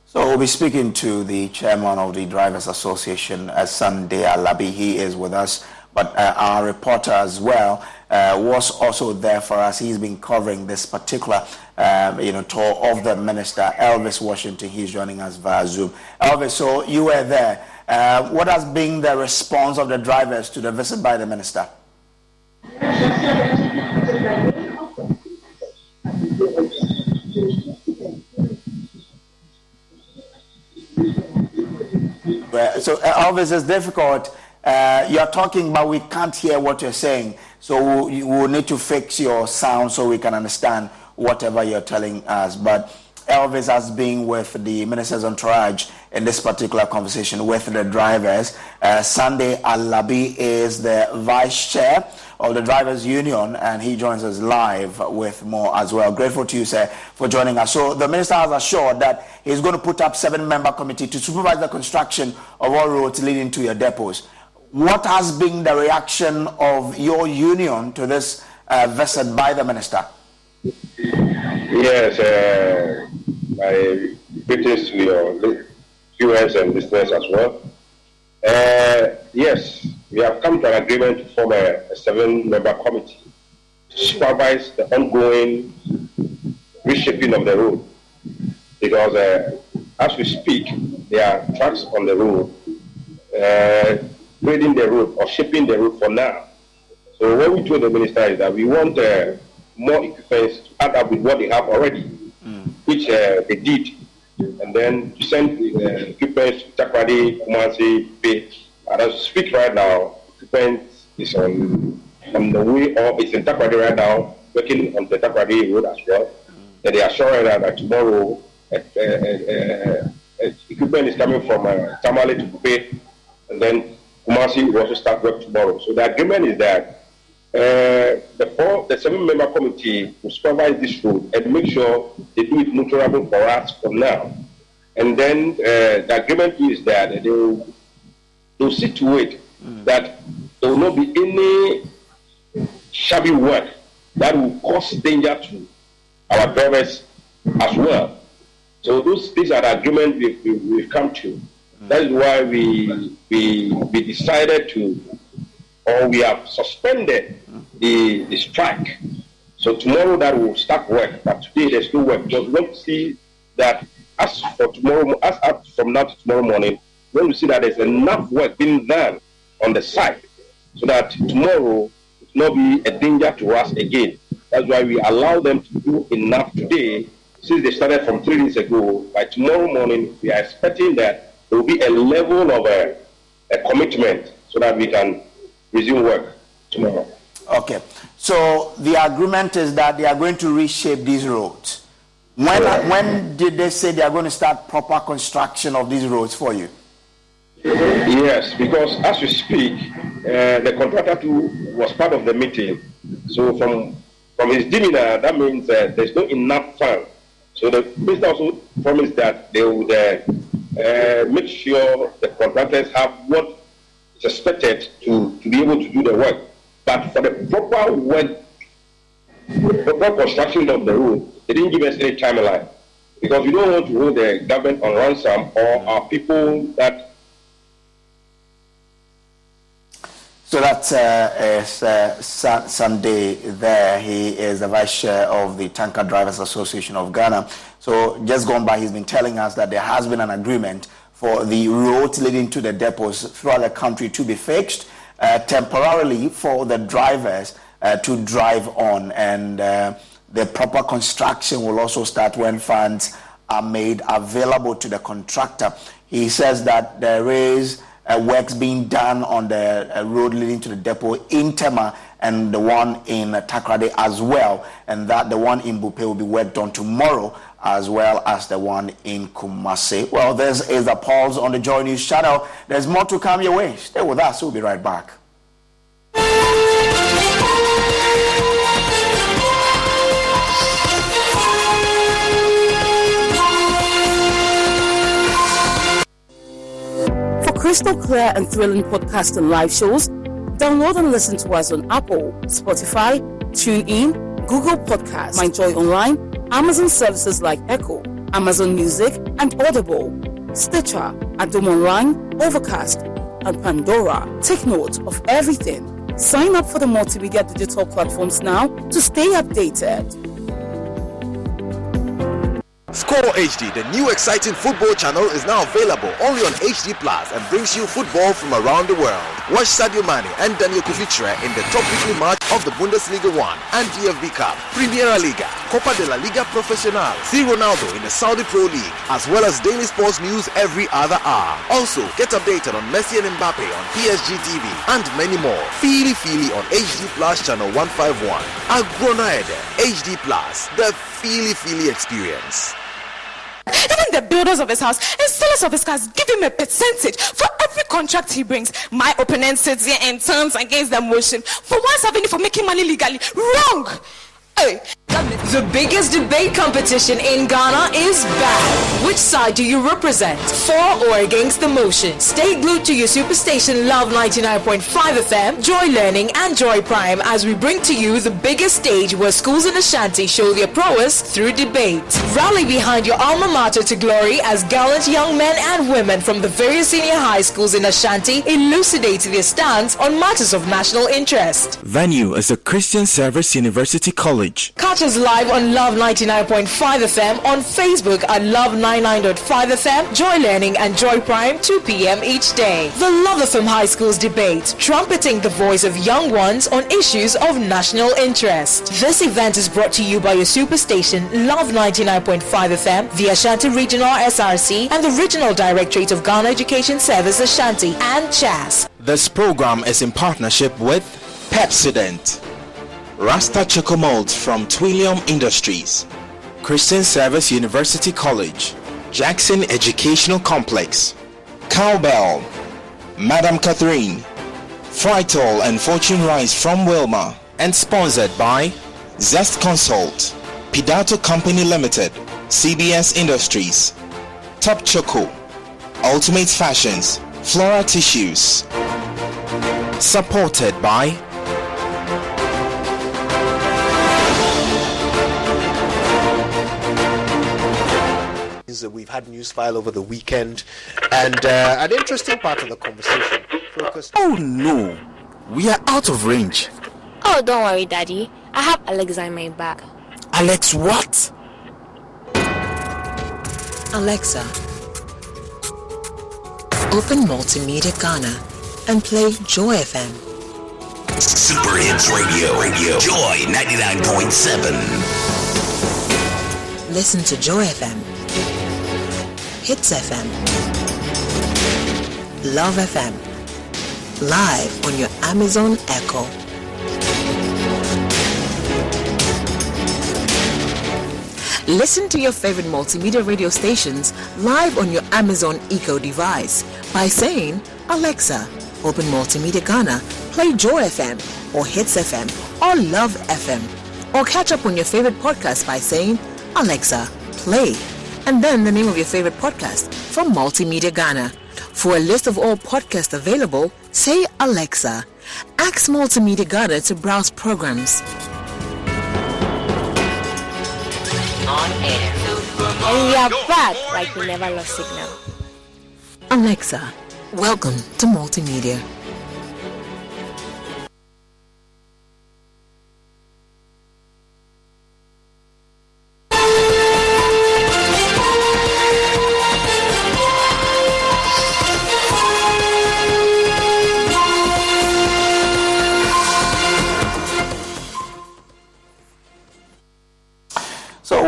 So we'll be speaking to the chairman of the Drivers Association, Assin Alabi. He is with us, but our reporter as well was also there for us. He's been covering this particular tour of the minister, Elvis Washington. He's joining us via Zoom. Elvis, so you were there. What has been the response of the drivers to the visit by the minister? So Elvis, it's difficult. You're talking, but we can't hear what you're saying. So we will need to fix your sound so we can understand whatever you're telling us. But Elvis has been with the minister's entourage in this particular conversation with the drivers. Sunday Alabi is the vice chair of the Drivers Union, and he joins us live with more as well. Grateful to you, sir, for joining us. So the minister has assured that he's going to put up 7-member committee to supervise the construction of all roads leading to your depots. What has been the reaction of your union to this visit by the minister? Yes, my greetings to your viewers and listeners as well. Yes, we have come to an agreement to form a 7-member committee to supervise the ongoing reshaping of the road. Because as we speak, there are trucks on the road, grading the road or shaping the road for now. So what we told the minister is that we want more equipment to add up with what they have already, which they did, and then to send equipment to Takrady, Kumasi, Bay. And as we speak right now, equipment is on the way, or it's in Takrady right now, working on the Takrady road as well. that they are assuring that tomorrow equipment is coming from Tamale to Kupe, and then Kumasi will also start work tomorrow. So the agreement is that the 7-member committee will supervise this road and make sure they do it motorable for us from now. And then the agreement is that they'll see to it that there will not be any shabby work that will cause danger to our drivers as well. So these are the agreements we've come to. That is why we decided to, or we have suspended the strike. So tomorrow that will start work, but today there's no work. Because we want to see that as from now to tomorrow morning, we want to see that there's enough work being done on the site, so that tomorrow it will not be a danger to us again. That's why we allow them to do enough today. Since they started from 3 days ago, by tomorrow morning, we are expecting that there will be a level of a commitment so that we can resume work tomorrow. Okay. So the agreement is that they are going to reshape these roads. When did they say they are going to start proper construction of these roads for you? Yes, because as we speak, the contractor too was part of the meeting. So from his demeanor, that means there's not enough funds. So the minister also promised that they would make sure the contractors have what is expected to be able to do the work. But for the proper work, proper construction of the road, they didn't give us any timeline. Because we don't want to hold the government on ransom or our people that. So that's Sunday there. He is the vice chair of the Tanker Drivers Association of Ghana. So just gone by, he's been telling us that there has been an agreement for the roads leading to the depots throughout the country to be fixed temporarily for the drivers to drive on. And the proper construction will also start when funds are made available to the contractor. He says that there is works being done on the road leading to the depot in Tema and the one in Takrade as well, and that the one in Bupe will be worked on tomorrow as well as the one in Kumasi. Well, this is the pulse on the Joy News channel. There's more to come your way. Stay with us. We'll be right back. Crystal clear and thrilling podcast and live shows, download and listen to us on Apple, Spotify, TuneIn, Google Podcasts, MyJoy Online, Amazon services like Echo, Amazon Music, and Audible, Stitcher, Adom Online, Overcast, and Pandora. Take note of everything. Sign up for the multimedia digital platforms now to stay updated. Score HD, the new exciting football channel, is now available only on HD Plus and brings you football from around the world. Watch Sadio Mane and Daniel Kufitre in the top weekly match of the Bundesliga 1 and DFB Cup, Primera Liga, Copa de la Liga Profesional, see Ronaldo in the Saudi Pro League, as well as daily sports news every other hour. Also, get updated on Messi and Mbappe on PSG TV and many more. Feely on HD Plus channel 151. Agronaede, HD Plus, the Feely experience. Even the builders of his house and sellers of his cars give him a percentage for every contract he brings. My opponent sits here and turns against the motion for once having it for making money legally. Wrong! Hey. The biggest debate competition in Ghana is back. Which side do you represent? For or against the motion? Stay glued to your superstation Love 99.5 FM, Joy Learning and Joy Prime as we bring to you the biggest stage where schools in Ashanti show their prowess through debate. Rally behind your alma mater to glory as gallant young men and women from the various senior high schools in Ashanti elucidate their stance on matters of national interest. Venue is the Christian Service University College. Catch us live on Love 99.5 FM, on Facebook at Love 99.5 FM, Joy Learning and Joy Prime, 2 p.m. each day. The Love FM High Schools debate, trumpeting the voice of young ones on issues of national interest. This event is brought to you by your superstation Love 99.5 FM, the Ashanti Regional SRC, and the Regional Directorate of Ghana Education Service Ashanti and CHAS. This program is in partnership with Pepsodent, Rasta Choco Molds from Twillium Industries, Christian Service University College, Jackson Educational Complex, Cowbell, Madam Catherine, Frital and Fortune Rice from Wilma, and sponsored by Zest Consult, Pidato Company Limited, CBS Industries, Top Choco, Ultimate Fashions, Flora Tissues. Supported by we've had news file over the weekend, and an interesting part of the conversation focused. Oh no, we are out of range. Oh, don't worry, Daddy. I have Alexa in my bag. Alex, what? Alexa, open Multimedia Ghana and play Joy FM. Super Hits Radio, Joy 99.7. Listen to Joy FM, Hits FM, Love FM, live on your Amazon Echo. Listen to your favorite multimedia radio stations live on your Amazon Echo device by saying, Alexa, open Multimedia Ghana, play Joy FM or Hits FM or Love FM. Or catch up on your favorite podcast by saying, Alexa, play, and then the name of your favorite podcast from Multimedia Ghana. For a list of all podcasts available, say Alexa. Ask Multimedia Ghana to browse programs. On air. And we are back like we never lost signal. Alexa, welcome to Multimedia.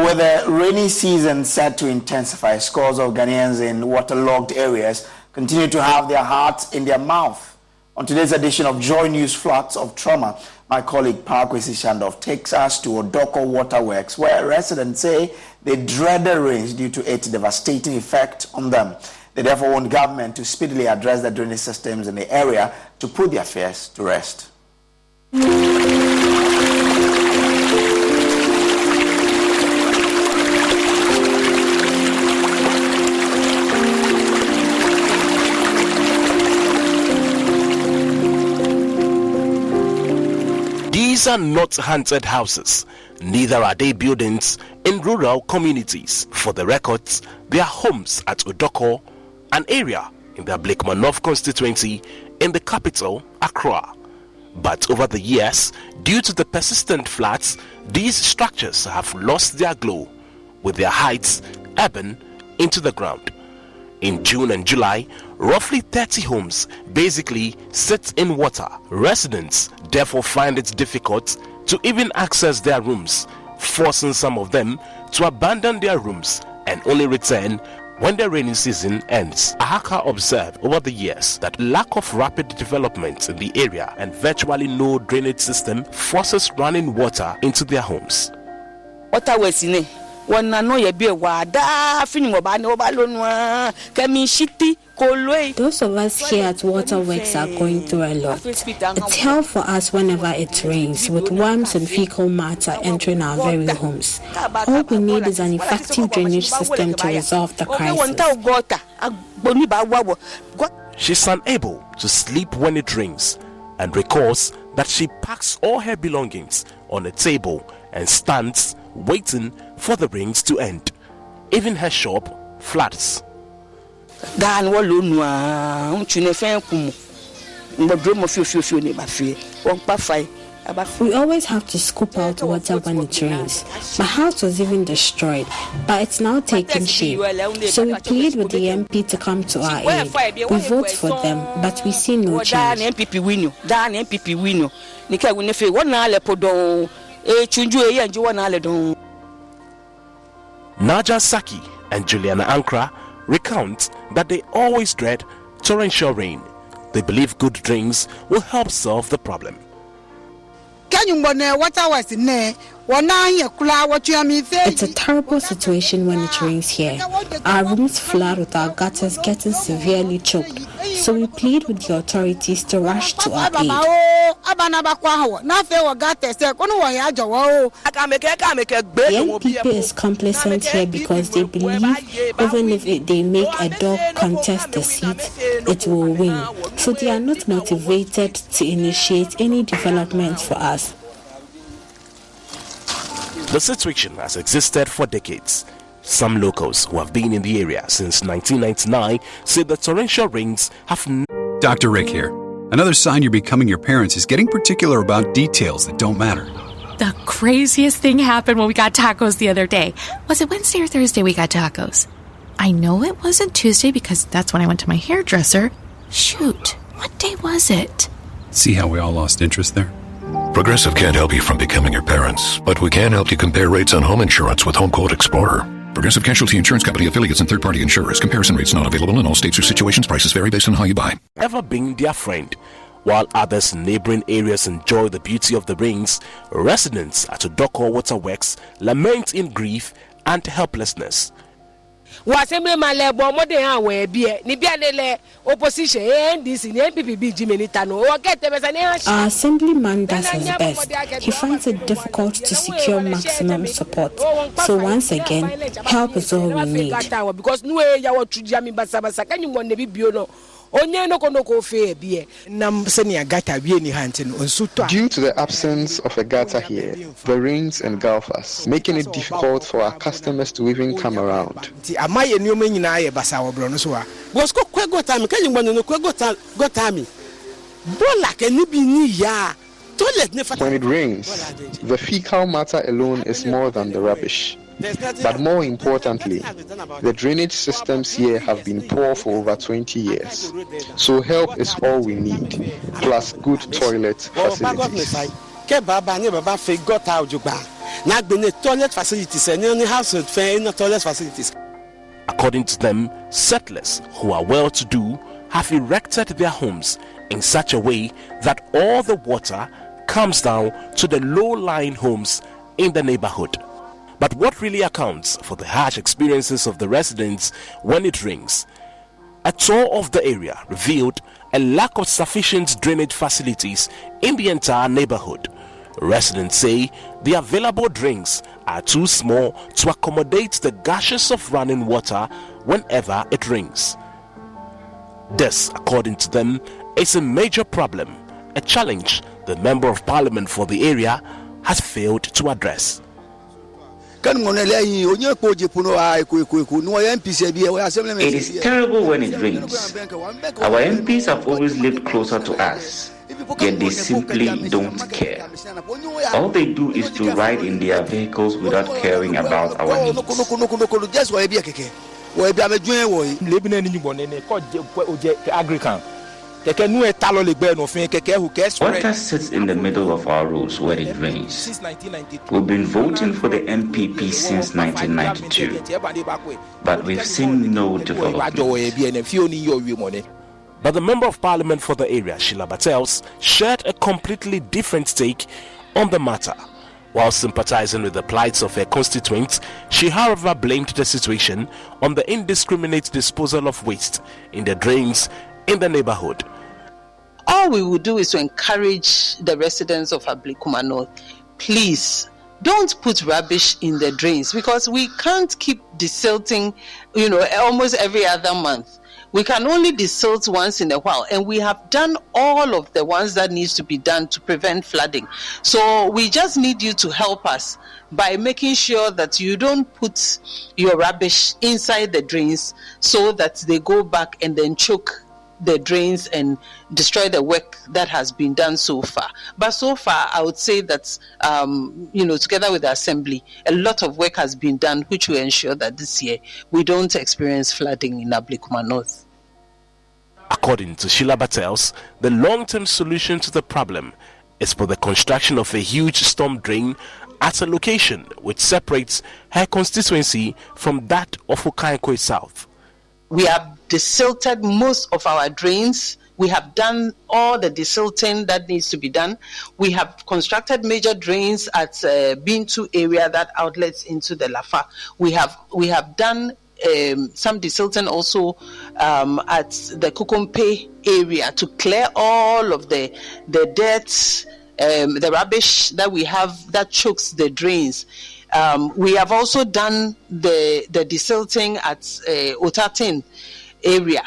With the rainy season set to intensify, scores of Ghanaians in waterlogged areas continue to have their hearts in their mouth. On today's edition of Joy News Floods of Trauma, my colleague Gyakye Quayson takes us to Odoko Waterworks, where residents say they dread the rains due to its devastating effect on them. They therefore want government to speedily address the drainage systems in the area to put their fears to rest. These are not haunted houses, neither are they buildings in rural communities. For the records, they are homes at Odoko, an area in the Blakemore North constituency in the capital, Accra. But over the years, due to the persistent floods, these structures have lost their glow, with their heights ebbing into the ground. In June and July, roughly 30 homes basically sit in water. Residents therefore find it difficult to even access their rooms, forcing some of them to abandon their rooms and only return when the rainy season ends. Ahaka observed over the years that lack of rapid development in the area and virtually no drainage system forces running water into their homes. Those of us here at Waterworks are going through a lot. It's hell for us whenever it rains, with worms and fecal matter entering our very homes. All we need is an effective drainage system to resolve the crisis. She's unable to sleep when it rains and recalls that she packs all her belongings on a table and stands waiting for the rains to end. Even her shop floods. We always have to scoop out water when it rains. My house was even destroyed, but it's now taking shape. So we plead with the MP to come to our aid. We vote for them, but we see no change. Naja Saki and Juliana Ankra recount that they always dread torrential rain. They believe good drains will help solve the problem. It's a terrible situation when it rains here. Our rooms flood with our gutters getting severely choked. So we plead with the authorities to rush to our aid. The NPP is complacent here because they believe even if they make a dog contest the seat, it will win. So they are not motivated to initiate any development for us. The situation has existed for decades. Some locals who have been in the area since 1999 say the torrential rains have... Dr. Rick here. Another sign you're becoming your parents is getting particular about details that don't matter. The craziest thing happened when we got tacos the other day. Was it Wednesday or Thursday we got tacos? I know it wasn't Tuesday because that's when I went to my hairdresser. Shoot, what day was it? See how we all lost interest there? Progressive can't help you from becoming your parents, but we can help you compare rates on home insurance with Home Quote Explorer. Progressive Casualty Insurance Company affiliates and third-party insurers. Comparison rates not available in all states or situations. Prices vary based on how you buy. Ever been their friend? While others in neighboring areas enjoy the beauty of the rains, residents at Odoko Waterworks lament in grief and helplessness. Our assemblyman does his best. He finds it difficult to secure maximum support. So once again, help is all we need. Due to the absence of a gutter here, the rains engulf us, making it difficult for our customers to even come around. When it rains, the fecal matter alone is more than the rubbish. But more importantly, the drainage systems here have been poor for over 20 years. So help is all we need, plus good toilet facilities. According to them, settlers who are well-to-do have erected their homes in such a way that all the water comes down to the low-lying homes in the neighborhood. But what really accounts for the harsh experiences of the residents when it rains? A tour of the area revealed a lack of sufficient drainage facilities in the entire neighborhood. Residents say the available drains are too small to accommodate the gushes of running water whenever it rains. This, according to them, is a major problem, a challenge the Member of Parliament for the area has failed to address. It is terrible when it rains. Our MPs have always lived closer to us, yet they simply don't care. All they do is to ride in their vehicles without caring about our needs. Water sits in the middle of our roads when it rains. We've been voting for the NPP since 1992, but we've seen no development. But the Member of Parliament for the area, Sheila Battels, shared a completely different take on the matter. While sympathizing with the plights of her constituents, she however blamed the situation on the indiscriminate disposal of waste in the drains in the neighborhood. All we will do is to encourage the residents of Ablikuma North, please don't put rubbish in the drains, because we can't keep desilting, almost every other month. We can only desilt once in a while, and we have done all of the ones that needs to be done to prevent flooding. So we just need you to help us by making sure that you don't put your rubbish inside the drains so that they go back and then choke the drains and destroy the work that has been done so far. But so far, I would say that, together with the Assembly, a lot of work has been done, which will ensure that this year we don't experience flooding in Ablikuma North. According to Sheila Battels, the long-term solution to the problem is for the construction of a huge storm drain at a location which separates her constituency from that of Gyakye Quayson South. We have desilted most of our drains We have done all the desilting that needs to be done. We have constructed major drains at Bintu area that outlets into the Lafa. We have done some desilting also at the Kukumpe area to clear all of the dirt, the rubbish that we have that chokes the drains. We have also done the desilting at Otatin area,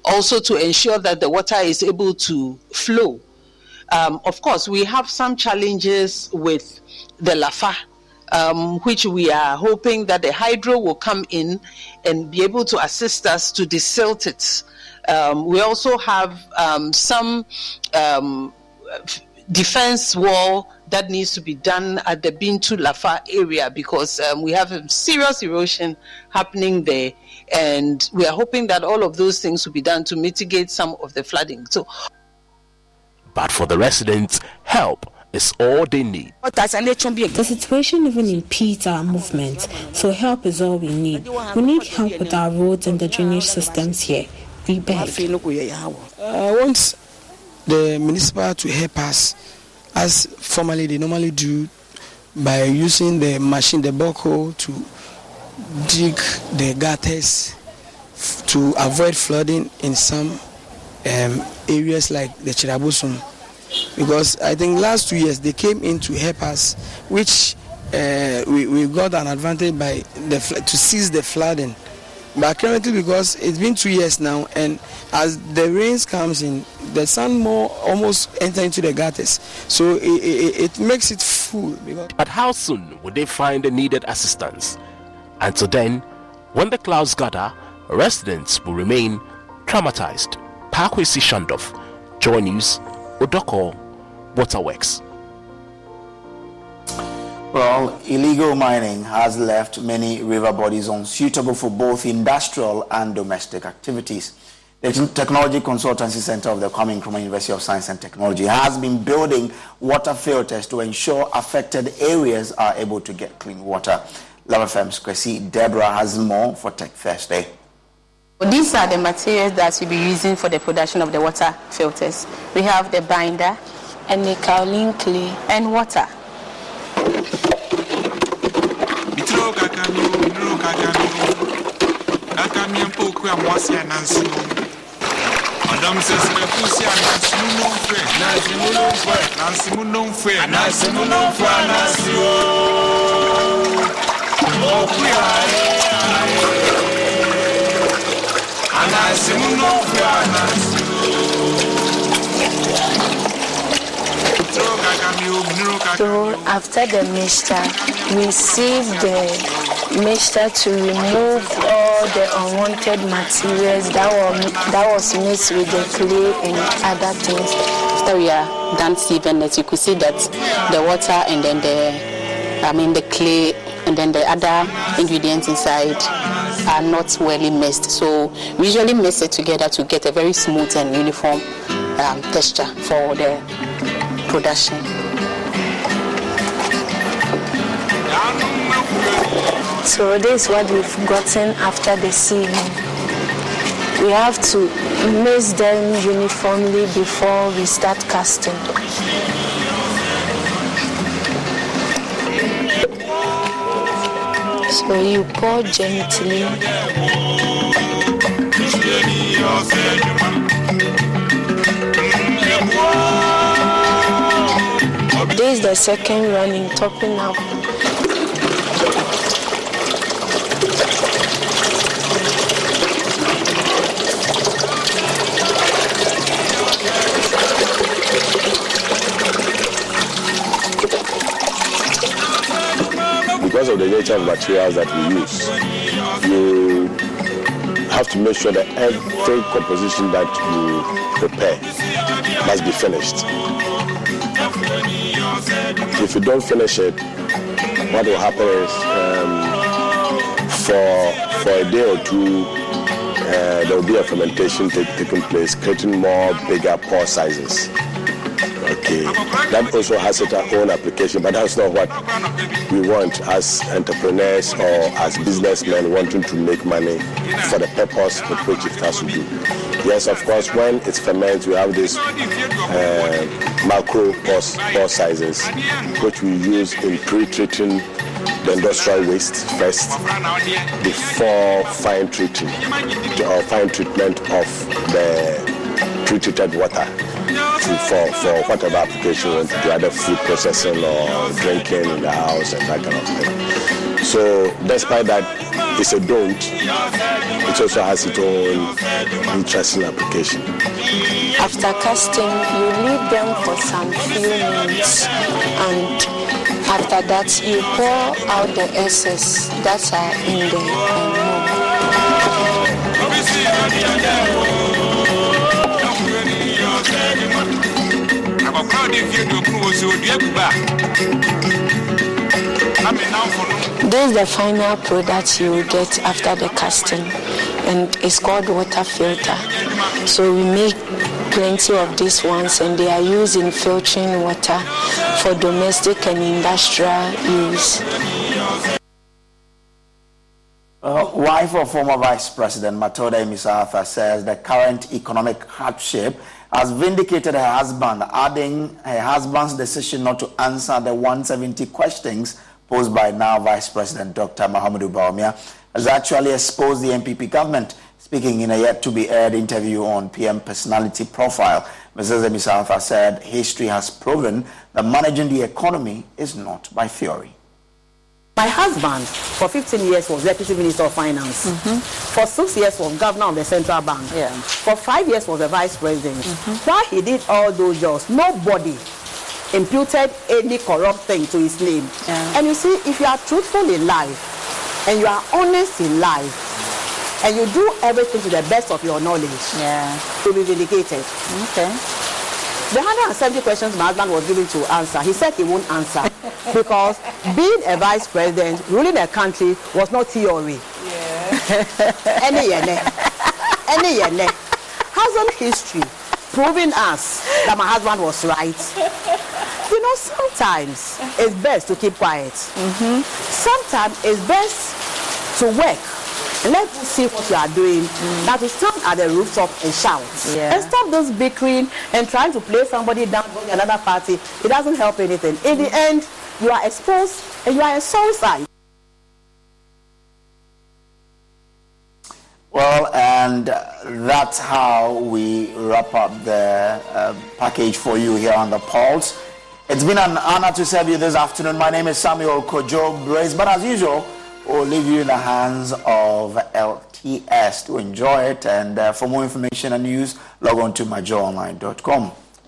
also to ensure that the water is able to flow. Of course, we have some challenges with the Lafa, which we are hoping that the hydro will come in and be able to assist us to desilt it. We also have some defense wall that needs to be done at the Bintu Lafa area because we have a serious erosion happening there, and we are hoping that all of those things will be done to mitigate some of the flooding. But for the residents, help is all they need. The situation even impedes our movement, so help is all we need. We need help with our roads and the drainage systems here. We beg. I want the municipal to help us, as formerly they normally do, by using the machine, the backhoe, to dig the gutters to avoid flooding in some areas like the Chirabusum. Because I think last 2 years they came in to help us, which we got an advantage by to cease the flooding. But currently, because it's been 2 years now, and as the rains comes in, the sun more almost enter into the gutters, so it makes it full. But how soon will they find the needed assistance? Until then, when the clouds gather, residents will remain traumatized. Pakwesi Shandoff, Joy News, Odoko, Waterworks. Well, illegal mining has left many river bodies unsuitable for both industrial and domestic activities. The Technology Consultancy Center of the Kwame Nkrumah University of Science and Technology has been building water filters to ensure affected areas are able to get clean water. Love FM's Kwesi Deborah has more for Tech Thursday. These are the materials that we'll be using for the production of the water filters. We have the binder and the kaolin clay and water. So after the mixture, we sieve the mixture to remove all the unwanted materials that was mixed with the clay and other things. After we are done sieving it, you could see that the water and then the clay and then the other ingredients inside are not well mixed. So we usually mix it together to get a very smooth and uniform texture for the production. So this is what we've gotten after the sieving. We have to mix them uniformly before we start casting. So you pour gently. This is the second running, topping up. Because of the nature of materials that we use, you have to make sure that every composition that you prepare must be finished. If you don't finish it, what will happen is for a day or two, there will be a fermentation taking place, creating more bigger pore sizes. Okay, that also has its own application, but that's not what we want as entrepreneurs or as businessmen wanting to make money for the purpose with which it has to do. Yes, of course, when it's fermented, we have this macro pore sizes, which we use in pre-treating the industrial waste first before fine treating or fine treatment of the pre-treated water for whatever application you want to do, either food processing or drinking in the house and that kind of thing. So despite that it's a don't, it also has its own interesting application. After casting, you leave them for some few minutes, and after that you pour out the excess that are in the This is the final product you will get after the casting, and it's called water filter. So we make plenty of these ones, and they are used in filtering water for domestic and industrial use. Wife of former Vice President Matilda Arthur says the current economic hardship has vindicated her husband, adding her husband's decision not to answer the 170 questions posed by now Vice President Dr. Mahamudu Bawumia has actually exposed the MPP government. Speaking in a yet-to-be-aired interview on PM Personality Profile, Mrs. Arthur said history has proven that managing the economy is not by theory. My husband, for 15 years, was Deputy Minister of Finance. For 6 years, was Governor of the Central Bank. For 5 years, was the Vice President. While he did all those jobs, nobody imputed any corrupt thing to his name. And you see, if you are truthful in life, and you are honest in life, and you do everything to the best of your knowledge, you'll be vindicated. The 170 questions my husband was given to answer, he said he won't answer because being a vice president, ruling a country was not theory. Hasn't history proven us that my husband was right? You know, sometimes it's best to keep quiet. Sometimes it's best to work. Let us see what you are doing. Now to stand at the rooftop and shout. And stop those bickering and trying to play somebody down with another party. It doesn't help anything. In the end, you are exposed and you are a soul side. Well, and that's how we wrap up the package for you here on The Pulse. It's been an honor to serve you this afternoon. My name is Samuel Kojo Brace, but as usual, we'll leave you in the hands of LTS to enjoy it. And for more information and news, log on to myjoyonline.com.